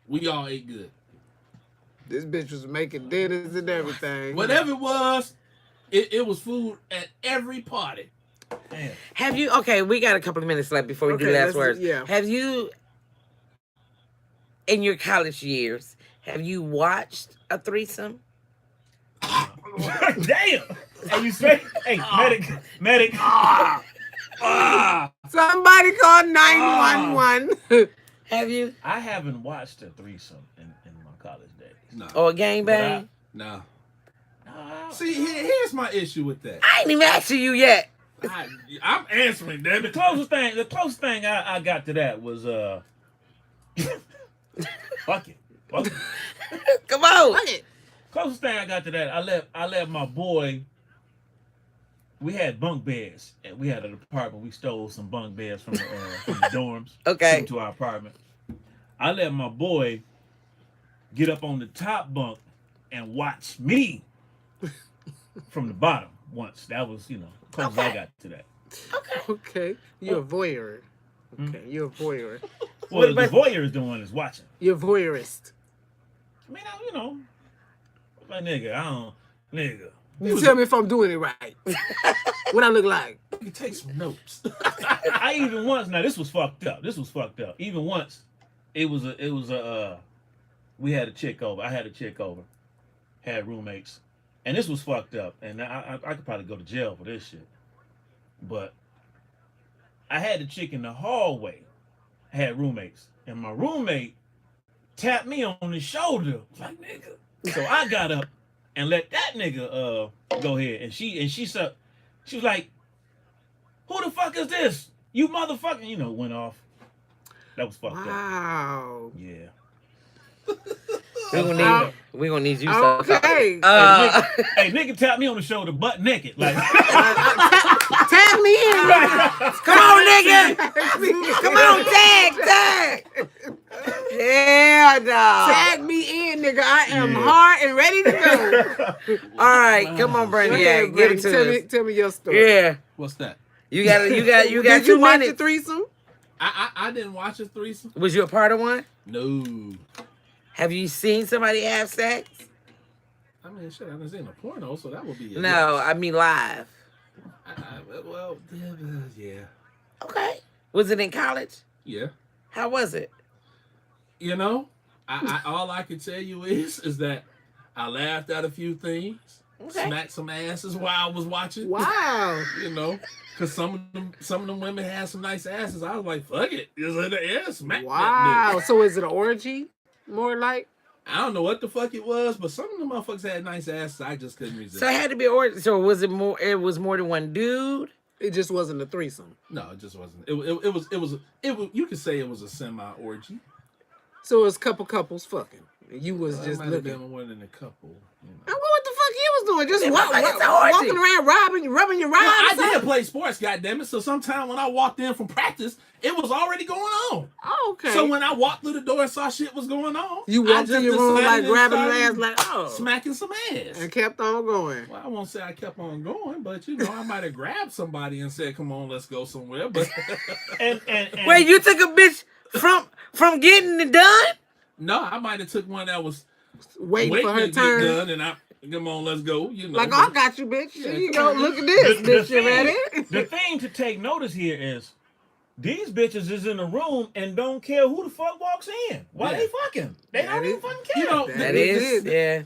we all ate good. This bitch was making dinners and everything. Whatever it was, it was food at every party. Damn. Have you? Okay, we got a couple of minutes left before we do Okay, last let's words. yeah. Have you, in your college years, have you watched a threesome? Damn. Hey, you say, hey, medic. Somebody called 911. Have you? I haven't watched a threesome in my college days. No, Or a gangbang? no. Nah. See, here's my issue with that. I ain't even asking you yet. I'm answering, damn The it. closest thing I got to that was fuck it. Come on. Closest thing I got to that, I let my boy. We had bunk beds, and we had an apartment. We stole some bunk beds from the dorms. Okay. Took them to our apartment. I let my boy get up on the top bunk and watch me from the bottom once. That was, close as I got to that. Okay. You're a voyeur. Okay, you're a voyeur. Well, the voyeur is the one that's watching. You're a voyeurist. I mean, my nigga, You tell me if I'm doing it right. What I look like. You can take some notes. I even once. Now this was fucked up. Even once, we had a chick over. I had a chick over. Had roommates, and this was fucked up. And I could probably go to jail for this shit. But I had the chick in the hallway. I had roommates, and my roommate tapped me on the shoulder. Like, nigga. So I got up and let that nigga go ahead. And she was like, who the fuck is this? You motherfucking, went off. That was fucked up. Wow. Yeah. We gonna need you. Okay. Hey, nigga tapped me on the shoulder, butt naked. Like, Tag me in. Come on, nigga. Come on, tag. Yeah, dog. Tag me in, nigga. I am hard and ready to go. All right, come on, Brandy. Yeah, give it to us. Tell me your story. Yeah, What's that? you got Did 2 you watch minutes. a threesome? I didn't watch a threesome. Was you a part of one? No. Have you seen somebody have sex? I mean, shit, I haven't seen a porno, so that would be No, I mean live. Well, yeah. Okay. Was it in college? Yeah. How was it? I all I can tell you is that I laughed at a few things, Okay. smacked some asses while I was watching. Wow. Because some of them women had some nice asses. I was like, fuck it, just let the ass smack Wow. that So is it an orgy? More like? bitch. I don't know what the fuck it was, but some of the motherfuckers had nice asses. I just couldn't resist. So it had to be orgy. So was it more? It was more than one dude. It just wasn't a threesome. No, it just wasn't. It was. You could say it was a semi orgy. So it was couples fucking. You was It just might have looking. been more than a couple. You know. And what the fuck you was doing? Just It looked like it's an orgy. walking around rubbing your Well, rod. I did play sports, goddammit. So sometime when I walked in from practice, it was already going on. Oh, okay. So when I walked through the door and saw shit was going on, you I walked to just your room decided like to grabbing start the ass, like oh, smacking some ass. and kept on going. Well, I won't say I kept on going, but you know, I might have grabbed somebody and said, "Come on, let's go somewhere." But And Wait, you took a bitch from getting it done? no, I might have took one that was Waiting for her to get turn. done, and I come on, let's go. You know, Like, but- I got you, bitch. Here you go. Look at the, this, the bitch. You thing, ready? the thing to take notice here is these bitches is in the room and don't care who the fuck walks in. Why Yeah. they fucking? They That don't even is- fucking care. You know, That It is, is. yeah.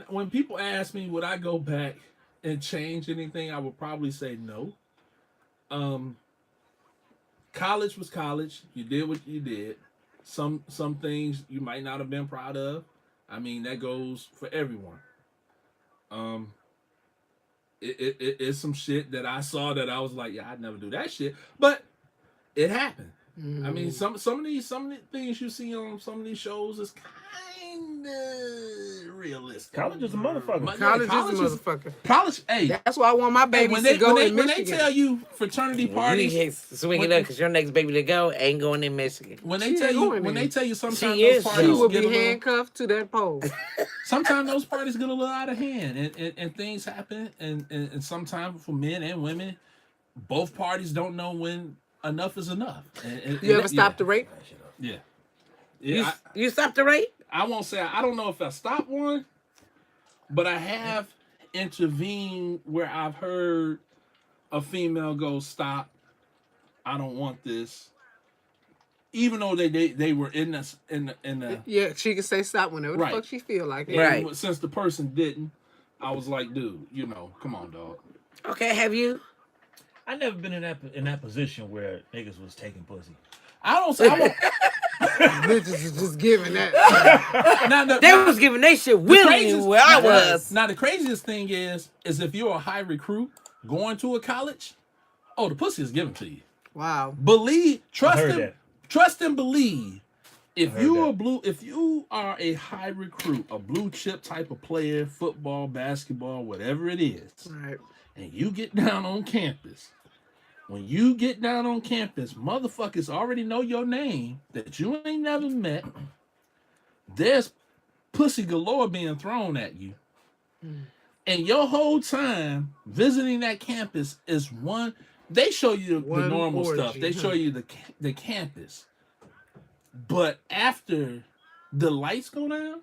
when people ask me would I go back and change anything, I would probably say no. College was college. You did what you did. Some things you might not have been proud of. I mean, that goes for everyone. It's some shit that I saw that I was like, yeah, I'd never do that shit. But it happened. I mean, some of the things you see on some of these shows is kind of realistic. College is a motherfucker. College is a is- motherfucker. College, hey, That's why I want my babies when they to go in when they Michigan. tell you fraternity You parties, can't swing it up because your next baby to go ain't going in Michigan. when they She tell ain't you going when in. they tell you sometimes She those is, she parties will get be a little, handcuffed to that pole. sometimes those parties get a little out of hand, and things happen, and sometimes for men and women, both parties don't know when enough is enough. You ever stopped the rape? Yeah. You, Yeah, you stopped the rate? I won't say I don't know if I stopped one, but I have intervened where I've heard a female go, "Stop! I don't want this," even though they were in the Yeah, she can say stop whenever Right. the fuck she feel like it. Right. and since the person didn't, I was like, dude, you know, come on, dog. Okay, have you? I never been in that position where niggas was taking pussy. I don't say I won't. Bitches is just giving that. Now, They was giving they shit willingly craziest- where I now, was. Now the craziest thing is if you're a high recruit going to a college, oh, the pussy is given to you. Wow. Trust and believe. If heard you are a high recruit, a blue chip type of player, football, basketball, whatever it is, Right. and you get down on campus, when you get down on campus, motherfuckers already know your name that you ain't never met. There's pussy galore being thrown at you. And your whole time visiting that campus is one, they show you the One normal orgy, stuff. They huh? show you the campus. But after the lights go down,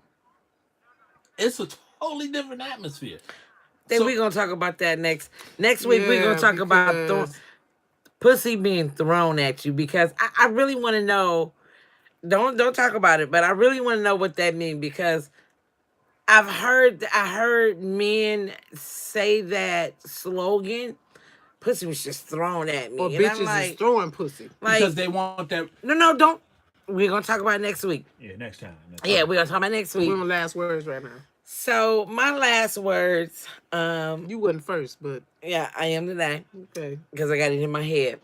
it's a totally different atmosphere. Then So- we're gonna talk about that next week. We're Yeah, gonna talk about because- pussy being thrown at you because I really want to know. Don't talk about it, but I really want to know what that means because I heard men say that slogan. Pussy was just thrown at me, Or and bitches I'm like, is throwing pussy. because they want that. no, don't. We're gonna talk about it next week. Yeah, next time. Yeah, we're gonna talk about it next week. We're on last words right now. So my last words, You wasn't first, but yeah, I am today okay. because I got it in my head.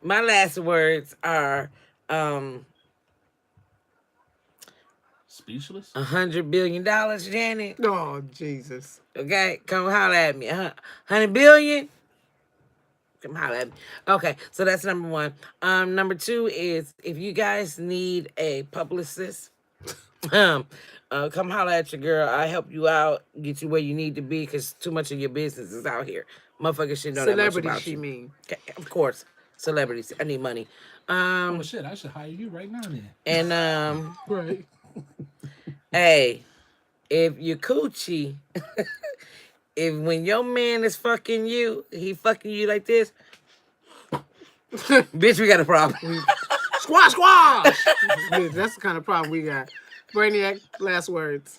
My last words are Speechless? $100 billion, Janet. Oh Jesus. Okay, come holler at me. 100 billion. Come holler at me. Okay, so that's number one. Number two is if you guys need a publicist, come holler at your girl. I help you out, get you where you need to be, because too much of your business is out here. Motherfuckers should know that much Celebrity, about she you. mean. Okay, of course, celebrities. I need money. Oh shit, I should hire you right now then. And Right. hey, if your coochie, if when your man is fucking you, he fucking you like this, bitch, we got a problem. Squash, squash. Bitch, that's the kind of problem we got. Brainiac, last words.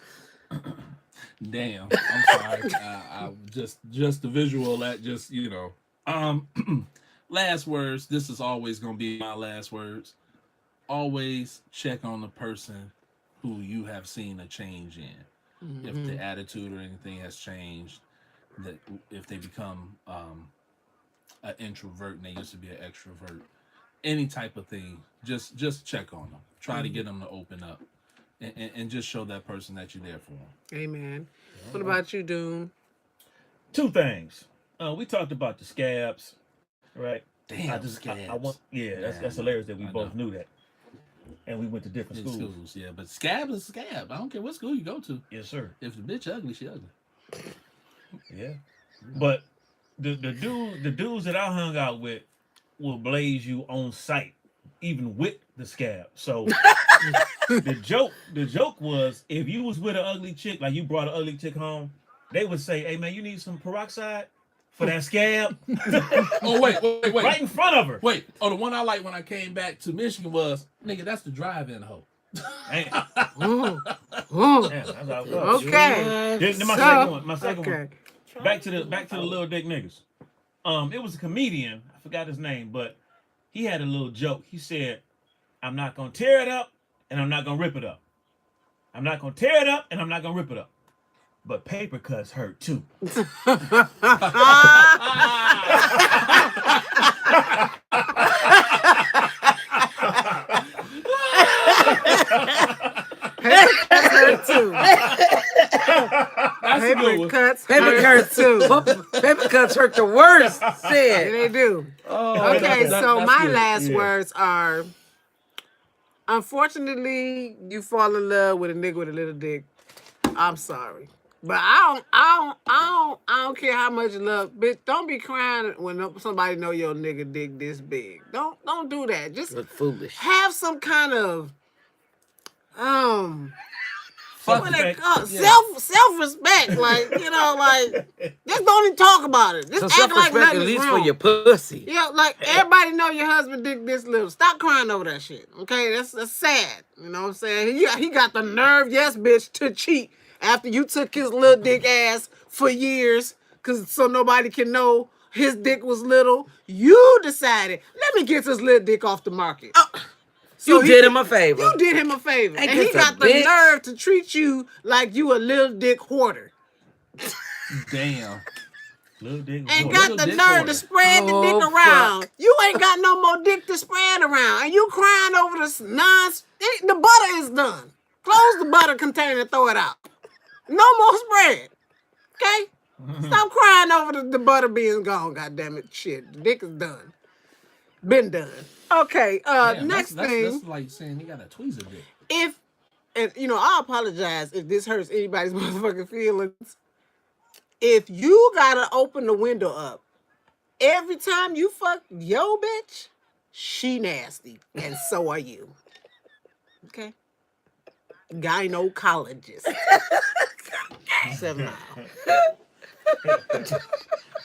Damn, I'm sorry. I just the visual that just last words. This is always gonna be my last words. Always check on the person who you have seen a change in. If the attitude or anything has changed, that if they become an introvert and they used to be an extrovert, any type of thing, just check on them. Try to get them to open up, and just show that person that you're there for them. Amen. What about you, Doom? Two things. We talked about the scabs, right? Damn, I want, yeah, that's hilarious that we I both know. knew that, and we went to different In schools. schools, yeah, but scab is scab. I don't care what school you go to. Yes, sir. If the bitch ugly, she ugly. Yeah, but the dudes that I hung out with will blaze you on sight, even with the scab. So the joke was if you was with an ugly chick, like you brought an ugly chick home, they would say, "Hey man, you need some peroxide for that scab," Oh wait. right in front of her. Wait. Oh, the one I liked when I came back to Michigan was, nigga, that's the drive-in hoe. Damn, Mm, mm. that's how it was. Okay. Then my So- second one. My second Okay. one. Back to the little dick niggas. It was a comedian. I forgot his name, but he had a little joke. He said, "I'm not gonna tear it up, and I'm not gonna rip it up. I'm not gonna tear it up, and I'm not gonna rip it up. But paper cuts hurt too." Hurt too. That's a good Paper one. cuts Paper hurt cuts too. Paper cuts hurt the worst. Yeah, Said. they do. Oh, Okay, so that's my good. last Yeah. words are: unfortunately, you fall in love with a nigga with a little dick. I'm sorry, but I don't care how much you love, bitch. Don't be crying when somebody know your nigga dick this big. Don't do that. Just Look foolish. have some kind of Fuck what it. they call Yeah. self-respect. Like, like just don't even talk about it. Just So act like self-respect nothing at is least wrong. for your pussy. Yeah, like everybody know your husband dick this little. Stop crying over that shit. Okay, that's sad. You know what I'm saying? He got the nerve, yes, bitch, to cheat after you took his little dick ass for years, so nobody can know his dick was little. You decided, let me get this little dick off the market. So You did him a favor. You did him a favor, Ain't and he this a got the bitch? nerve to treat you like you a little dick hoarder. Damn. Little dick. Ain't boy. got Little the dick nerve hoarder. to spread the dick Oh, around. You ain't got no more dick to spread around. And you crying over this the butter is done. Close the butter container and throw it out. No more spread. Okay? Stop crying over the butter being gone, goddammit. Shit. The dick is done. Been done. Okay, Damn, next that's, thing. That's like saying he got a tweezer dick. And I apologize if this hurts anybody's motherfucking feelings. If you gotta open the window up every time you fuck yo bitch, she nasty, and so are you. Okay? Gynecologist. 7 Mile.